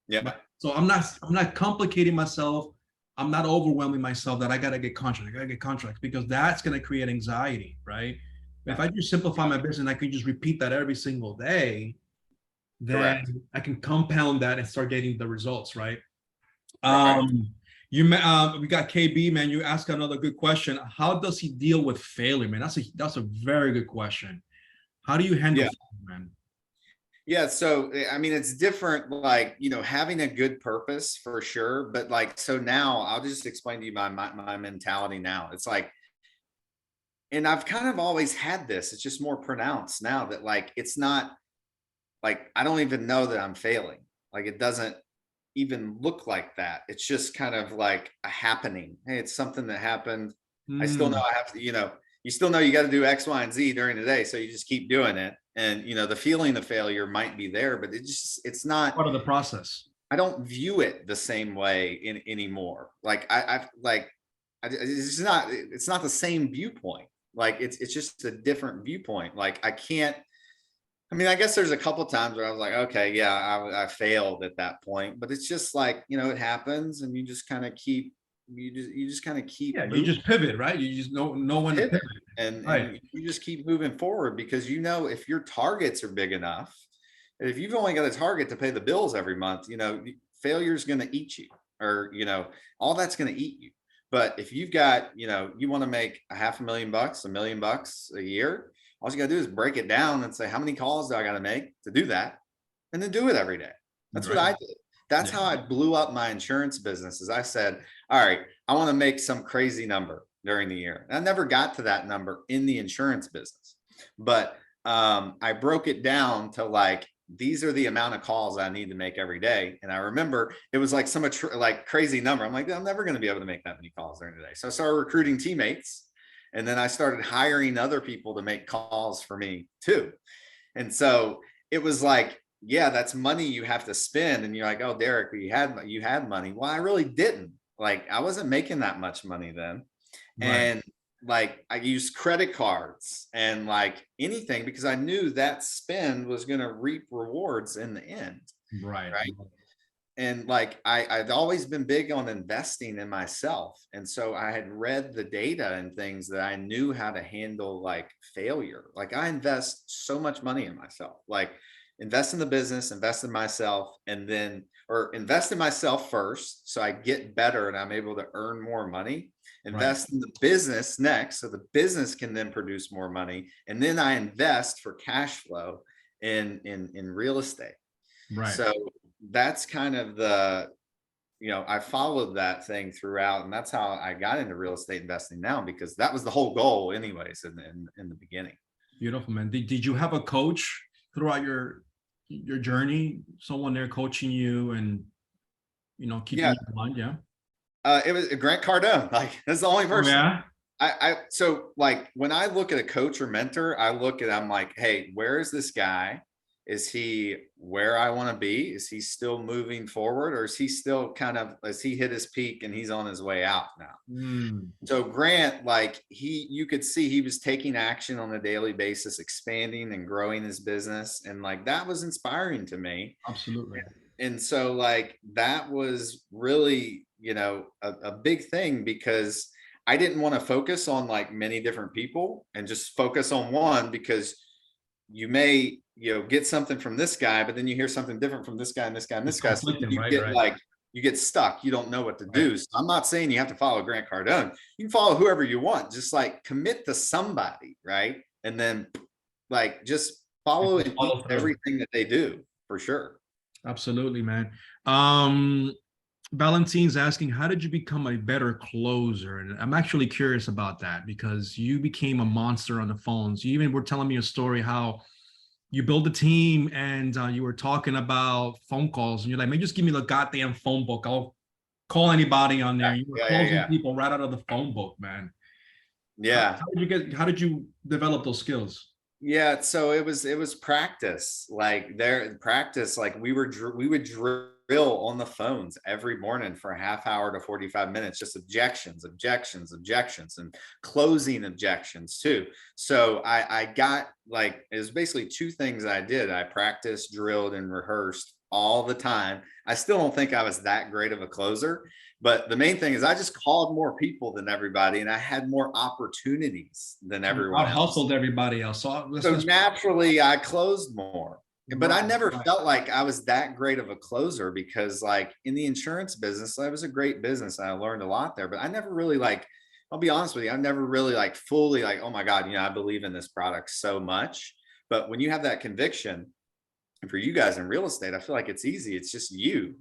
Yeah. So I'm not complicating myself. I'm not overwhelming myself that I got to get contracts because that's going to create anxiety, right? If I just simplify my business and I can just repeat that every single day, then Correct. I can compound that and start getting the results, right? We got KB, man. You ask another good question. How does he deal with failure, man? That's a very good question. How do you handle failure, man? Yeah, so I mean, it's different, like, having a good purpose for sure. But like, so now I'll just explain to you my mentality now. It's like, and I've kind of always had this, it's just more pronounced now that like, it's not like, I don't even know that I'm failing. Like, it doesn't even look like that. It's just kind of like a happening. Hey, it's something that happened. I still know I have to, you still know you got to do X, Y, and Z during the day. So you just keep doing it. And, the feeling of failure might be there, but it's not part of the process. I don't view it the same way anymore. Like it's not the same viewpoint. Like it's just a different viewpoint. Like I guess there's a couple of times where I was like, okay, yeah, I failed at that point, but it's just like, it happens and you just kind of keep, you just pivot, right? You just know when to pivot. And you just keep moving forward because, if your targets are big enough, if you've only got a target to pay the bills every month, failure is going to eat you or, all that's going to eat you. But if you've got, you want to make $500,000, $1 million a year, all you got to do is break it down and say, how many calls do I got to make to do that? And then do it every day. That's what I did. That's how I blew up my insurance business. Is I said, all right, I want to make some crazy number during the year. And I never got to that number in the insurance business, but I broke it down to like, these are the amount of calls I need to make every day. And I remember it was like some like crazy number. I'm like, I'm never going to be able to make that many calls during the day. So I started recruiting teammates. And then I started hiring other people to make calls for me too. And so it was like, yeah, that's money you have to spend. And you're like, oh, Dereck, you had money. Well, I really didn't. Like, I wasn't making that much money then. Right. And like, I used credit cards and like anything because I knew that spend was going to reap rewards in the end. Right. And like, I'd always been big on investing in myself. And so I had read the data and things that I knew how to handle like failure. Like I invest so much money in myself, like invest in the business, invest in myself, and then, or invest in myself first. So I get better and I'm able to earn more money, invest in the business next. So the business can then produce more money. And then I invest for cash flow in real estate. Right. So that's kind of I followed that thing throughout, and that's how I got into real estate investing now, because that was the whole goal anyways in the beginning. Beautiful, man. Did you have a coach throughout your journey? Someone there coaching you and keeping you in mind? Yeah. It was Grant Cardone. Like, that's the only person. Oh, yeah. So like when I look at a coach or mentor, I'm like, hey, where is this guy? Is he where I want to be? Is he still moving forward, or is he still has he hit his peak and he's on his way out now? So Grant, like you could see he was taking action on a daily basis, expanding and growing his business. And like, that was inspiring to me. Absolutely. And so like, that was really, a big thing, because I didn't want to focus on like many different people and just focus on one, because you may, get something from this guy, but then you hear something different from this guy and this guy and this guy. So you get stuck. You don't know what to do. So I'm not saying you have to follow Grant Cardone. You can follow whoever you want. Just like commit to somebody, right? And then like just follow and eat everything that they do, for sure. Absolutely, man. Valentine's asking, how did you become a better closer? And I'm actually curious about that, because you became a monster on the phones. You even were telling me a story how you built a team and you were talking about phone calls, and you're like, man, just give me the goddamn phone book. I'll call anybody on there. You were closing people right out of the phone book, man. Yeah. How did you develop those skills? Yeah, so it was practice. Like we would drill on the phones every morning for a half hour to 45 minutes, just objections, and closing objections too. So I got like, it was basically two things I did. I practiced, drilled, and rehearsed all the time. I still don't think I was that great of a closer, but the main thing is I just called more people than everybody, and I had more opportunities than everyone else. Hustled everybody else. So naturally I closed more. But I never felt like I was that great of a closer, because like in the insurance business, it was a great business and I learned a lot there, but I never really like, I'll be honest with you, I've never really like fully like, oh my God, I believe in this product so much. But when you have that conviction, and for you guys in real estate, I feel like it's easy. It's just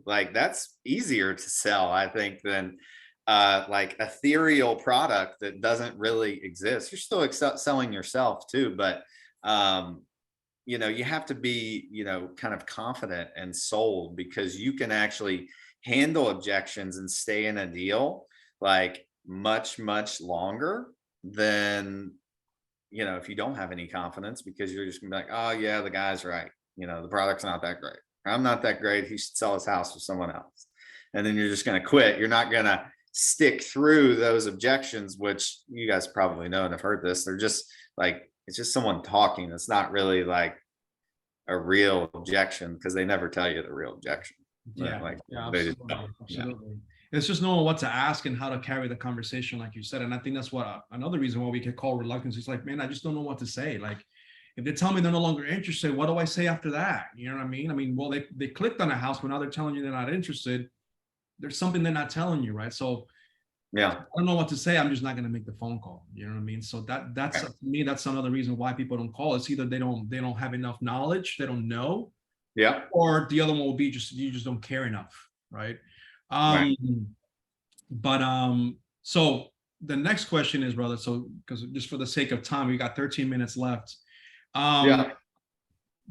like, that's easier to sell, I think, than like ethereal product that doesn't really exist. You're still selling yourself too, but you have to be, kind of confident and sold, because you can actually handle objections and stay in a deal like much, much longer than, if you don't have any confidence, because you're just gonna be like, oh yeah, the guy's right. The product's not that great. I'm not that great. He should sell his house to someone else. And then you're just going to quit. You're not going to stick through those objections, which you guys probably know and have heard this. They're just like, it's just someone talking. It's not really like a real objection, because they never tell you the real objection. Yeah, absolutely. It's just knowing what to ask and how to carry the conversation, like you said. And I think that's what another reason why we can call reluctance. It's like, man, I just don't know what to say. Like, if they tell me they're no longer interested, what do I say after that? You know what I mean? I mean, well, they clicked on a house, but now they're telling you they're not interested. There's something they're not telling you, right? So yeah, I don't know what to say. I'm just not going to make the phone call. You know what I mean? So that's to me, that's another reason why people don't call. It's either they don't have enough knowledge, they don't know, yeah, or the other one will be you just don't care enough, right? But so the next question is, brother. So because just for the sake of time, we got 13 minutes left.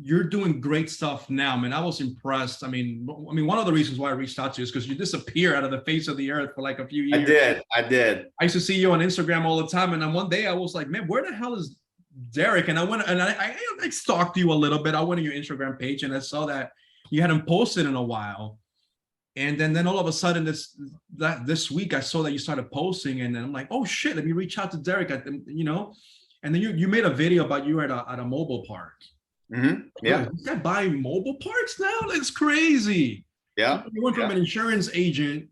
You're doing great stuff now, man. I was impressed. I mean, one of the reasons why I reached out to you is because you disappear out of the face of the earth for like a few years. I did. I used to see you on Instagram all the time, and then one day I was like, man, where the hell is Dereck? And I went and I stalked you a little bit. I went to your Instagram page and I saw that you hadn't posted in a while. And then all of a sudden this week I saw that you started posting, and then I'm like, oh shit, let me reach out to Dereck. And then you made a video about you at a mobile park. Mm-hmm. Yeah. You got buying mobile parks now? That's crazy. Yeah. You went from an insurance agent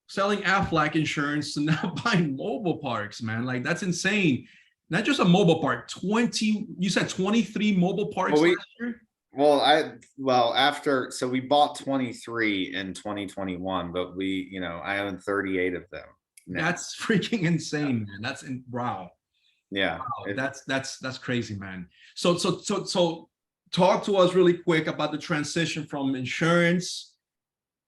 selling Aflac insurance to now buying mobile parks, man. Like, that's insane. Not just a mobile park, you said 23 mobile parks last year? So we bought 23 in 2021, but I own 38 of them now. That's freaking insane, man. That's wow. Yeah. Wow, that's crazy, man. So talk to us really quick about the transition from insurance,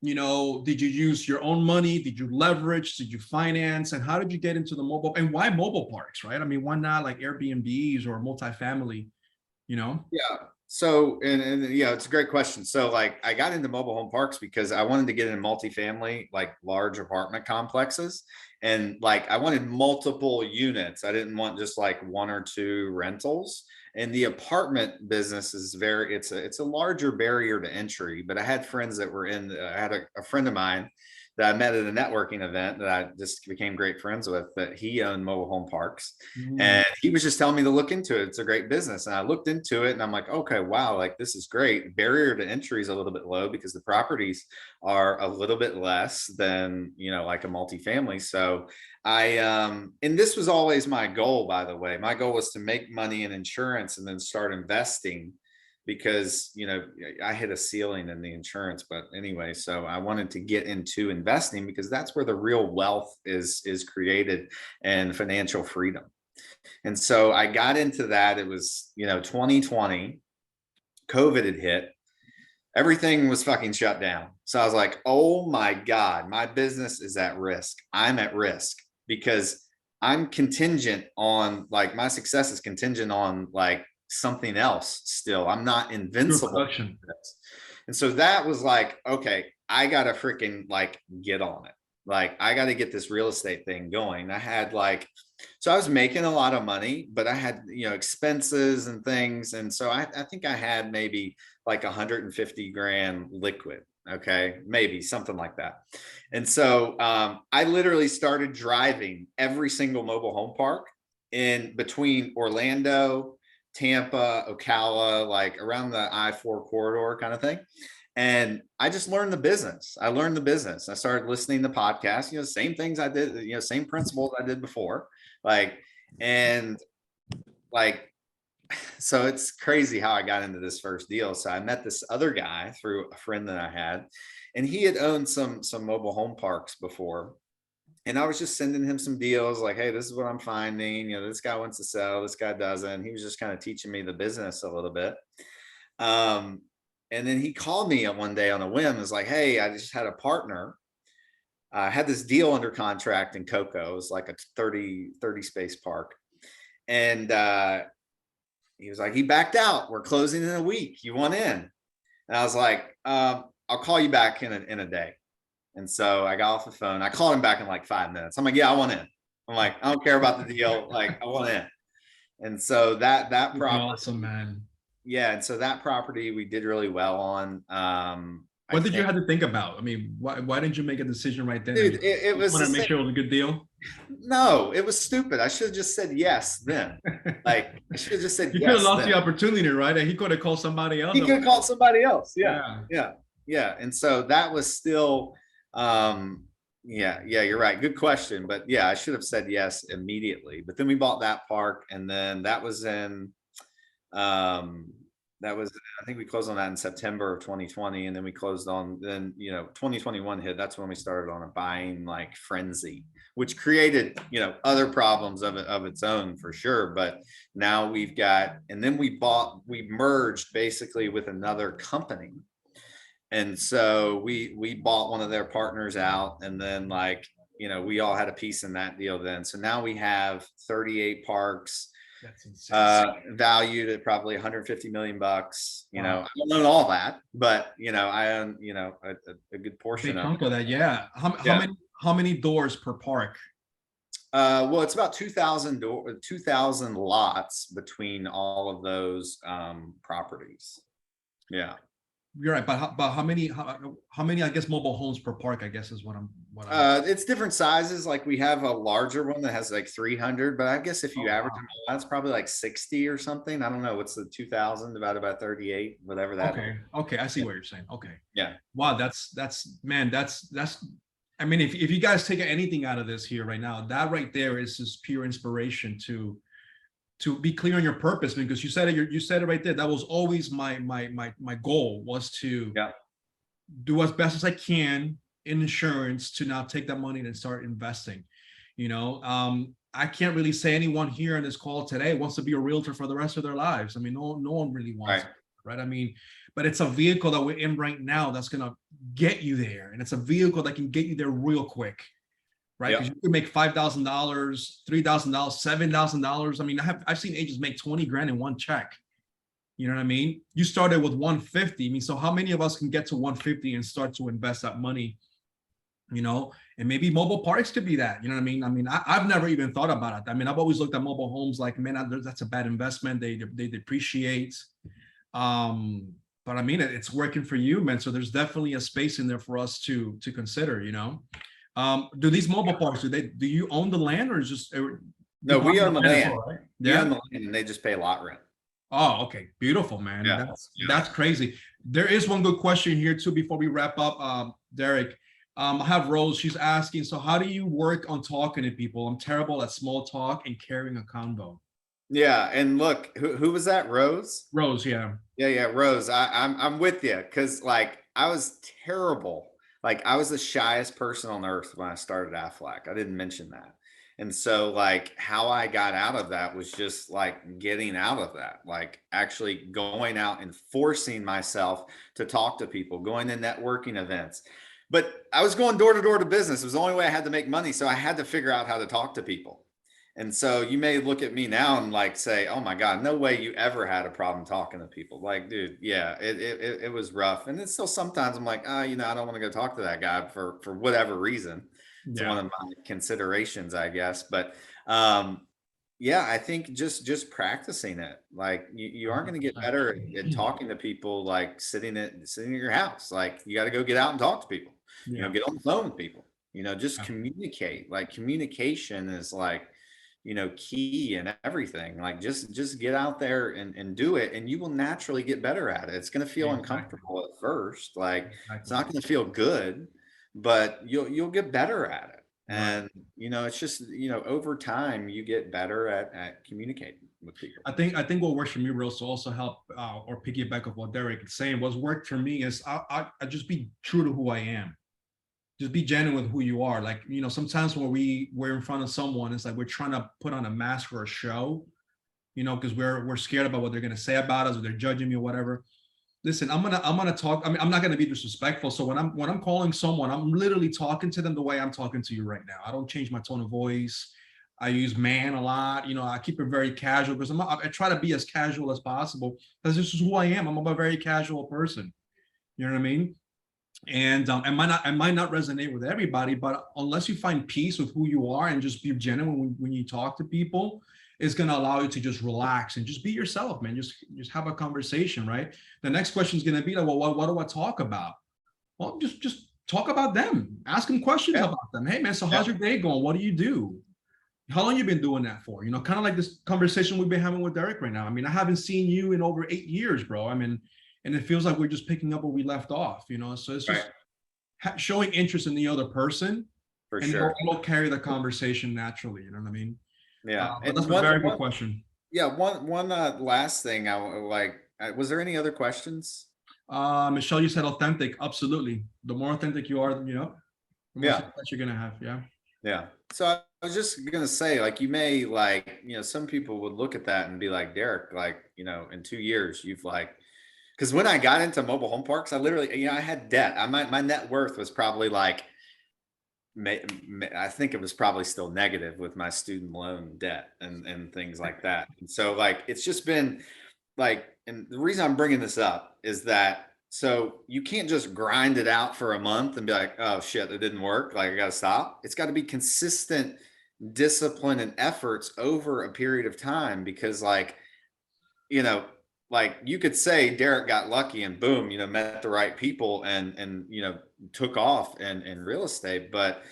You know, did you use your own money? Did you leverage? Did you finance? And how did you get into the mobile? And why mobile parks, right? I mean, why not like Airbnbs or multifamily, you know? Yeah. So, and yeah, it's a great question. So like I got into mobile home parks because I wanted to get in multifamily, like large apartment complexes. And like I wanted multiple units. I didn't want just like one or two rentals. And the apartment business is it's a larger barrier to entry. But I had friends that were I had a friend of mine that I met at a networking event that I just became great friends with, that he owned mobile home parks. And he was just telling me to look into it. It's a great business. And I looked into it and I'm like, okay, wow, like this is great. Barrier to entry is a little bit low because the properties are a little bit less than, you know, like a multifamily. So and this was always my goal, by the way. My goal was to make money in insurance and then start investing, because you know I hit a ceiling in the insurance. But anyway, so I wanted to get into investing because that's where the real wealth is created, and financial freedom. And so I got into that. It was, you know, 2020, COVID had hit, everything was fucking shut down. So I was like, oh my God, my business is at risk. I'm at risk because I'm contingent on, like, my success is contingent on like something else still. I'm not invincible. And so that was like, okay, I gotta freaking like get on it. Like I gotta get this real estate thing going. I had like, so I was making a lot of money, but I had, you know, expenses and things. And so I think I had maybe like 150 grand liquid. Okay, maybe something like that. And so I literally started driving every single mobile home park in between Orlando, Tampa, Ocala, like around the I-4 corridor kind of thing. And I just learned the business. I learned the business. I started listening to podcasts, you know, same things I did, you know, same principles I did before. Like, and like, so it's crazy how I got into this first deal. So I met this other guy through a friend that I had, and he had owned some mobile home parks before. And I was just sending him some deals like, hey, this is what I'm finding. You know, this guy wants to sell, this guy doesn't. He was just kind of teaching me the business a little bit. And then he called me one day on a whim. Was like, hey, I just had a partner. I had this deal under contract in Cocoa. It was like a 30 space park. And he was like, he backed out. We're closing in a week. You want in? And I was like, I'll call you back in a day. And so I got off the phone. I called him back in like 5 minutes. I'm like, yeah, I want in. I'm like, I don't care about the deal. Like, I want in. And so that property, awesome, man. Yeah. And so that property we did really well on. What did you have to think about? I mean, why didn't you make a decision right then? Dude, it was want to make sure it was a good deal. No, it was stupid. I should have just said yes then. Like I should have just said you yes. You could have lost the opportunity, right? And he could have called somebody else. He could have called somebody else. Yeah. And so that was still yeah, you're right. Good question. But yeah, I should have said yes immediately. But then we bought that park, and then that was in I think we closed on that in September of 2020, and then we closed on, then, you know, 2021 hit. That's when we started on a buying like frenzy, which created, you know, other problems of its own for sure. But now we've got, and then we merged basically with another company. And so we bought one of their partners out, and then, like, you know, we all had a piece in that deal then. So now we have 38 parks. That's insane. Valued at probably 150 million bucks. You know, I don't own all that, but you know, I own, you know, a good portion of that. Yeah. How many doors per park? Well, it's about 2,000 lots between all of those properties. Yeah. You're right, but how many I guess mobile homes per park, I guess, is what I'm it's different sizes. Like we have a larger one that has like 300, but I guess if you average them all, that's probably like 60 or something. I don't know. What's the 2,000 divided by 38, whatever that is. Okay, I see what you're saying. Okay. Yeah. Wow, that's man, that's I mean, if you guys take anything out of this here right now, that right there is just pure inspiration to be clear on your purpose, because you said it. You said it right there. That was always my goal, was to do as best as I can in insurance to now take that money and start investing. You know, I can't really say anyone here on this call today wants to be a realtor for the rest of their lives. I mean, no one really wants it, right? I mean, but it's a vehicle that we're in right now that's going to get you there. And it's a vehicle that can get you there real quick, right? Because you can make $5,000, $3,000, $7,000. I mean, I've seen agents make 20 grand in one check. You know what I mean? You started with 150. I mean, so how many of us can get to 150 and start to invest that money? You know, and maybe mobile parks could be that. You know what I mean? I mean, I've never even thought about it. I mean, I've always looked at mobile homes like, man, that's a bad investment. They depreciate. But I mean, it's working for you, man. So there's definitely a space in there for us to consider. You know, do these mobile parks, do you own the land, or is just no? We own the land. Right? Yeah, we own the land, and they just pay lot rent. Oh, okay, beautiful, man. Yeah. That's crazy. There is one good question here too before we wrap up, Dereck. I have Rose. She's asking, so how do you work on talking to people? I'm terrible at small talk and carrying a convo. Yeah, and look, who was that? Rose? Rose, yeah. Yeah, Rose. I'm with you, because like I was terrible. Like I was the shyest person on earth when I started Aflac. I didn't mention that. And so like how I got out of that was just like getting out of that, like actually going out and forcing myself to talk to people, going to networking events. But I was going door to door to business. It was the only way I had to make money. So I had to figure out how to talk to people. And so you may look at me now and like say, oh my God, no way you ever had a problem talking to people. Like, dude, yeah, it was rough. And it's still sometimes I'm like, I don't want to go talk to that guy for whatever reason. It's one of my considerations, I guess. But yeah, I think just practicing it. Like you aren't going to get better at talking to people like sitting at your house. Like you got to go get out and talk to people. You know, get on the phone with people. You know, just communicate. Like communication is like, you know, key and everything. Like just get out there and do it, and you will naturally get better at it. It's going to feel uncomfortable at first. Like it's not going to feel good, but you'll get better at it. And you know, it's just, you know, over time you get better at communicating with people. I think what works for me, Rose, to also help or piggyback of what Dereck is saying, what's worked for me is I just be true to who I am. Just be genuine with who you are. Like, you know, sometimes when we're in front of someone, it's like we're trying to put on a mask for a show, you know, because we're scared about what they're gonna say about us, or they're judging me or whatever. Listen, I'm gonna talk. I mean, I'm not gonna be disrespectful. So when I'm calling someone, I'm literally talking to them the way I'm talking to you right now. I don't change my tone of voice. I use man a lot. You know, I keep it very casual because I try to be as casual as possible because this is who I am. I'm a very casual person. You know what I mean? And it might not resonate with everybody, but unless you find peace with who you are and just be genuine when you talk to people, it's going to allow you to just relax and just be yourself, man. Just have a conversation, right? The next question is going to be like, well, what do I talk about? Well, just talk about them. Ask them questions about them. Hey, man, so how's your day going? What do you do? How long you been doing that for? You know, kind of like this conversation we've been having with Dereck right now. I mean, I haven't seen you in over 8 years, bro. I mean, and it feels like we're just picking up where we left off, you know? So it's just showing interest in the other person. For sure. It'll carry the conversation naturally, you know what I mean? Yeah. And that's a very good question. Yeah. One last thing I like, was there any other questions? Michelle, you said authentic. Absolutely. The more authentic you are, you know, the more success you're going to have. Yeah. Yeah. So I was just going to say, like, you may like, you know, some people would look at that and be like, Dereck, like, you know, in 2 years, you've like, because when I got into mobile home parks, I literally, you know, I had debt. My net worth was probably like, I think it was probably still negative with my student loan debt and things like that. And so like, it's just been like, and the reason I'm bringing this up is that, so you can't just grind it out for a month and be like, oh shit, it didn't work. Like I got to stop. It's got to be consistent discipline and efforts over a period of time, because like, you know, like you could say Dereck got lucky and boom, you know, met the right people and you know, took off in real estate. But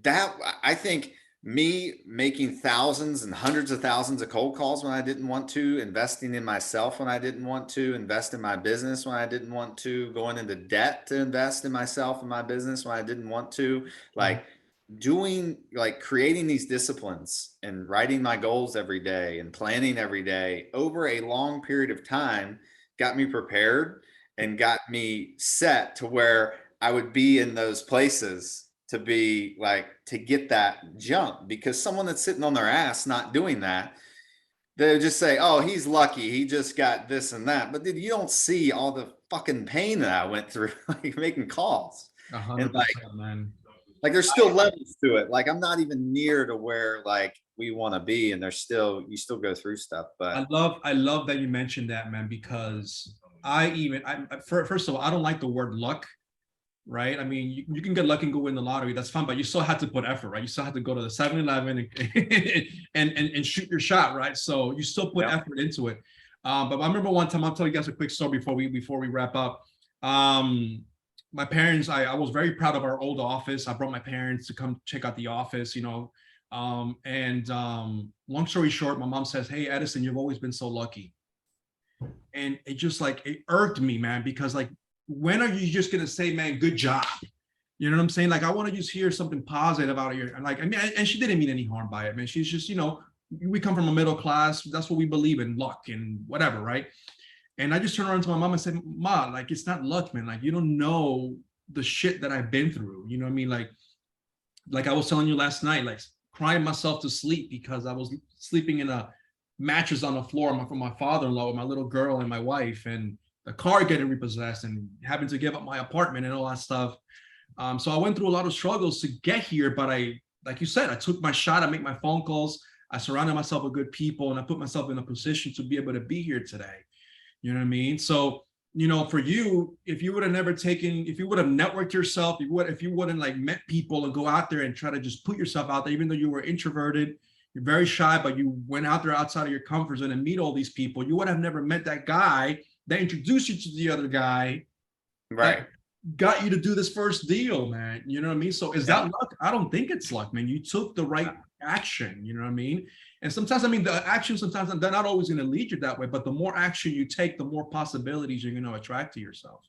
that, I think, me making thousands and hundreds of thousands of cold calls when I didn't want to, investing in myself when I didn't want to, invest in my business when I didn't want to, going into debt to invest in myself and my business when I didn't want to, like doing, like creating these disciplines and writing my goals every day and planning every day over a long period of time got me prepared and got me set to where I would be in those places to be like, to get that jump. Because someone that's sitting on their ass not doing that, they'll just say, oh, he's lucky, he just got this and that. But dude, you don't see all the fucking pain that I went through, like making calls. 100%, And like, man. like there's still levels to it. Like I'm not even near to where like we want to be, and there's still, you still go through stuff. But I love that you mentioned that, man, because first of all, I don't like the word luck, right? I mean, you can get lucky and go win the lottery. That's fine, but you still had to put effort, right? You still had to go to the 7-Eleven and shoot your shot, right? So you still put effort into it. But I remember one time, I'll tell you guys a quick story before we wrap up. My parents, I was very proud of our old office. I brought my parents to come check out the office, long story short, my mom says, "Hey, Edison, you've always been so lucky." And it just like, it irked me, man, because like, when are you just gonna say, "Man, good job"? You know what I'm saying? Like, I want to just hear something positive out of your, like, I mean, and she didn't mean any harm by it, man. She's just, we come from a middle class. That's what we believe in, luck and whatever, right? And I just turned around to my mom and said, "Ma, like, it's not luck, man. Like, you don't know the shit that I've been through. You know what I mean? Like I was telling you last night, like crying myself to sleep because I was sleeping in a mattress on the floor from my father-in-law with my little girl and my wife, and the car getting repossessed and having to give up my apartment and all that stuff. So I went through a lot of struggles to get here, but like you said, I took my shot. I make my phone calls. I surrounded myself with good people, and I put myself in a position to be able to be here today. You know what I mean? So, for you, if you would have networked yourself, if you wouldn't like met people and go out there and try to just put yourself out there, even though you were introverted, you're very shy, but you went out there outside of your comfort zone and meet all these people, you would have never met that guy that introduced you to the other guy, right, got you to do this first deal, man. You know what I mean? So is that luck? I don't think it's luck, man. You took the right action, you know what I mean? And sometimes, I mean, the action, sometimes they're not always going to lead you that way, but the more action you take, the more possibilities you're going to attract to yourself.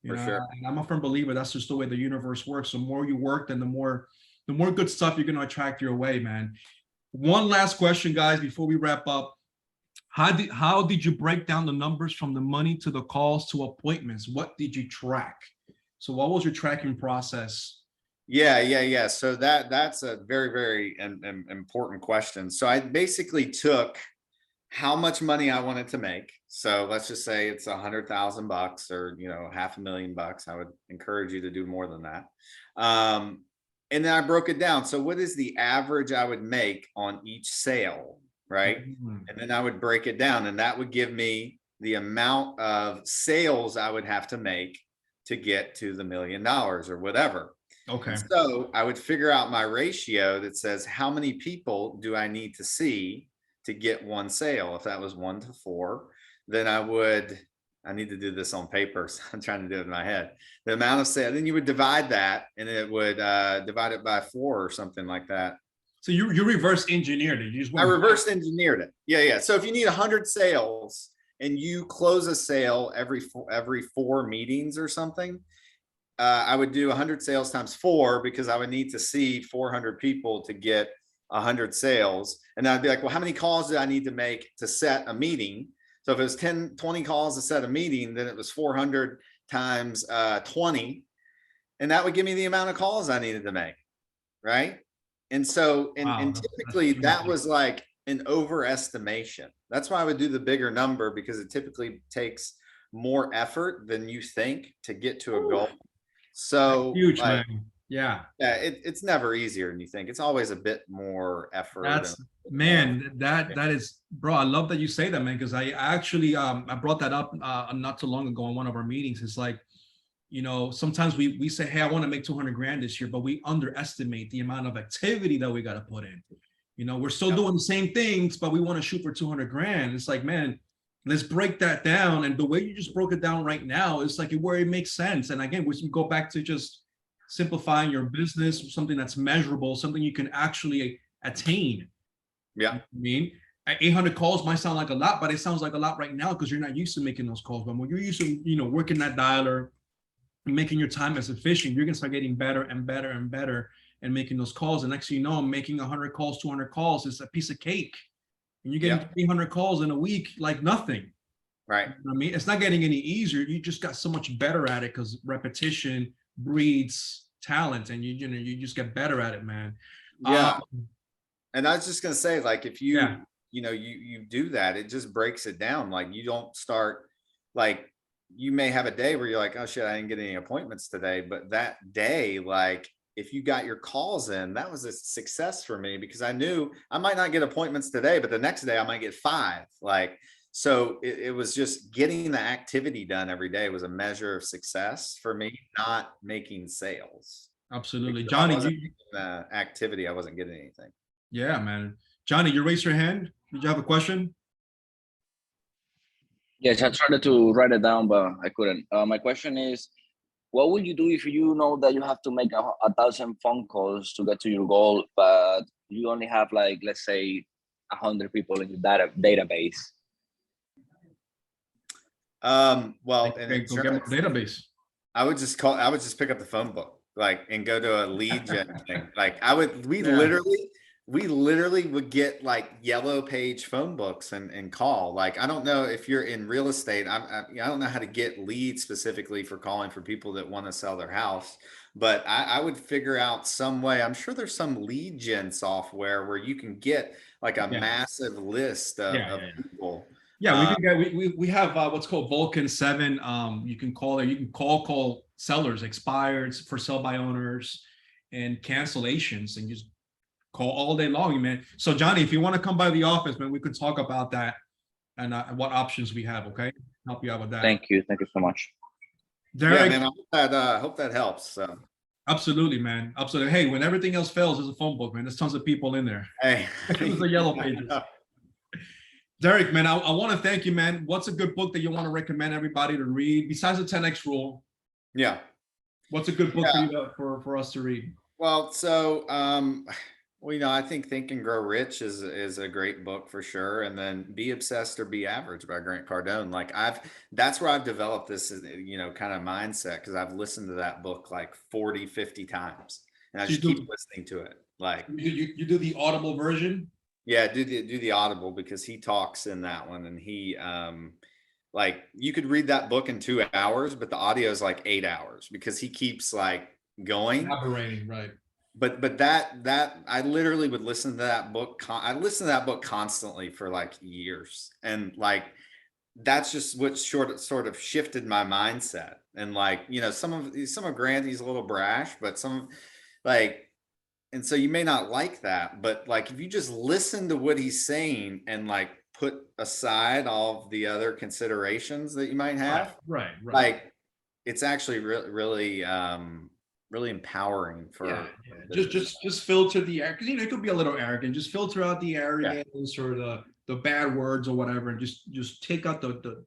For sure. And I'm a firm believer that's just the way the universe works. The more you work, then the more good stuff you're going to attract your way, man. One last question, guys, before we wrap up. How did you break down the numbers from the money to the calls to appointments? What did you track? So what was your tracking process? Yeah. So that's a very, very important question. So I basically took how much money I wanted to make. So let's just say it's $100,000 or $500,000. I would encourage you to do more than that. And then I broke it down. So what is the average I would make on each sale, right? Mm-hmm. And then I would break it down, and that would give me the amount of sales I would have to make to get to the $1 million or whatever. Okay. And so I would figure out my ratio that says, how many people do I need to see to get one sale? If that was 1 to 4, then I need to do this on paper. So I'm trying to do it in my head. The amount of sales, then you would divide that, and it would divide it by 4 or something like that. So you reverse engineered it. I reverse engineered it. Yeah. So if you need 100 sales and you close a sale every 4 meetings or something, I would do 100 sales times 4, because I would need to see 400 people to get 100 sales. And I'd be like, well, how many calls do I need to make to set a meeting? So if it was 20 calls to set a meeting, then it was 400 times 20. And that would give me the amount of calls I needed to make. Right. And so, and typically that was like an overestimation. That's why I would do the bigger number, because it typically takes more effort than you think to get to a goal. So huge, man. Yeah. It's never easier than you think. It's always a bit more effort. That is, bro. I love that you say that, man, because I actually I brought that up not too long ago in one of our meetings. It's like, sometimes we say, hey, I want to make 200 grand this year, but we underestimate the amount of activity that we got to put in. We're still doing the same things, but we want to shoot for 200 grand. It's like, man, let's break that down. And the way you just broke it down right now is like where it makes sense. And again, we go back to just simplifying your business, something that's measurable, something you can actually attain. Yeah. I mean, 800 calls might sound like a lot, but it sounds like a lot right now because you're not used to making those calls. But when you're used to, working that dialer, making your time as efficient, you're going to start getting better and better and better and making those calls. And next thing you know, making 100 calls, 200 calls is a piece of cake. And you're getting 300 calls in a week like nothing. Right. I mean, it's not getting any easier. You just got so much better at it because repetition breeds talent, and you just get better at it, man. Yeah. And I was just going to say, like, if you do that, it just breaks it down. Like, you don't start, like, you may have a day where you're like, oh shit, I didn't get any appointments today. But that day, like if you got your calls in, that was a success for me, because I knew I might not get appointments today, but the next day I might get 5. Like, so it was just getting the activity done every day was a measure of success for me, not making sales. Absolutely. Johnny, activity, I wasn't getting anything. Yeah, man. Johnny, you raised your hand. Did you have a question? Yes, I tried to write it down, but I couldn't. My question is, what would you do if you know that you have to make 1,000 phone calls to get to your goal, but you only have, like, let's say 100 people in your database? Well, go get more database. I would just pick up the phone book, like, and go to a lead gen thing. Like we literally would get like yellow page phone books and call. Like, I don't know if you're in real estate. I don't know how to get leads specifically for calling for people that want to sell their house, but I would figure out some way. I'm sure there's some lead gen software where you can get like a massive list of people. Yeah, we have what's called Vulcan 7. You can call there. You can call sellers, expireds, for sale by owners, and cancellations, and just call all day long, man. So Johnny, if you want to come by the office, man, we could talk about that and what options we have. Okay, help you out with that. Thank you so much. Dereck, yeah, man, I hope that helps. So. Absolutely, man. Absolutely. Hey, when everything else fails, there's a phone book, man. There's tons of people in there. Hey, there's the yellow pages. Dereck, man, I want to thank you, man. What's a good book that you want to recommend everybody to read besides the 10X Rule? Yeah. What's a good book for us to read? Well, so well, I think Think and Grow Rich is a great book for sure. And then Be Obsessed or Be Average by Grant Cardone. Like that's where I've developed this, kind of mindset, because I've listened to that book like 40, 50 times, and I just keep listening to it. Like you do the Audible version? Yeah, do the Audible, because he talks in that one, and he like, you could read that book in 2 hours, but the audio is like 8 hours, because he keeps like going. Elaborating, right. But that I literally would listen to that book. I listened to that book constantly for like years, and like that's just what sort of shifted my mindset. And like, some of Grant, he's a little brash, but some like. And so you may not like that, but like if you just listen to what he's saying and like put aside all of the other considerations that you might have, right. Like it's actually really empowering for just filter the air, because it could be a little arrogant. Just filter out the arrogance or the bad words or whatever, and just take out the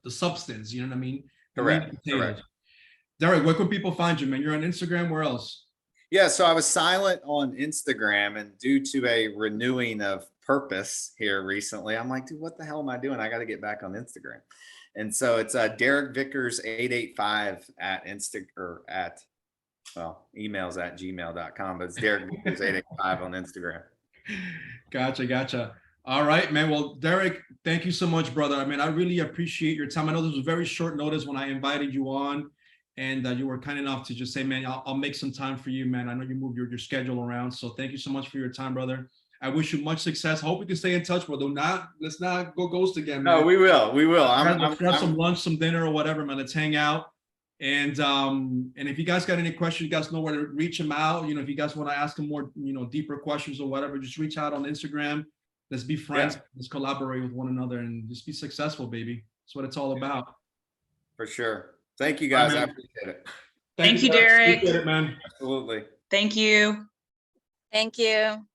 substance. You know what I mean? Correct. Dereck, where can people find you, man? You're on Instagram. Where else? Yeah, so I was silent on Instagram, and due to a renewing of purpose here recently, I'm like, dude, what the hell am I doing? I got to get back on Instagram. And so it's Dereck Vickers 885 at emails at gmail.com, but it's Dereck Vickers 885 on Instagram. Gotcha. All right, man. Well, Dereck, thank you so much, brother. I mean, I really appreciate your time. I know this was very short notice when I invited you on. And you were kind enough to just say, man, I'll make some time for you, man. I know you move your schedule around. So thank you so much for your time, brother. I wish you much success. Hope we can stay in touch, brother. Let's not go ghost again, man. No, we will. Grab some lunch, some dinner or whatever, man. Let's hang out. And if you guys got any questions, you guys know where to reach him out. If you guys want to ask him more, deeper questions or whatever, just reach out on Instagram. Let's be friends. Yeah. Let's collaborate with one another and just be successful, baby. That's what it's all about. For sure. Thank you, guys. I appreciate it. Thank you, Dereck. Appreciate it, man. Absolutely. Thank you. Thank you.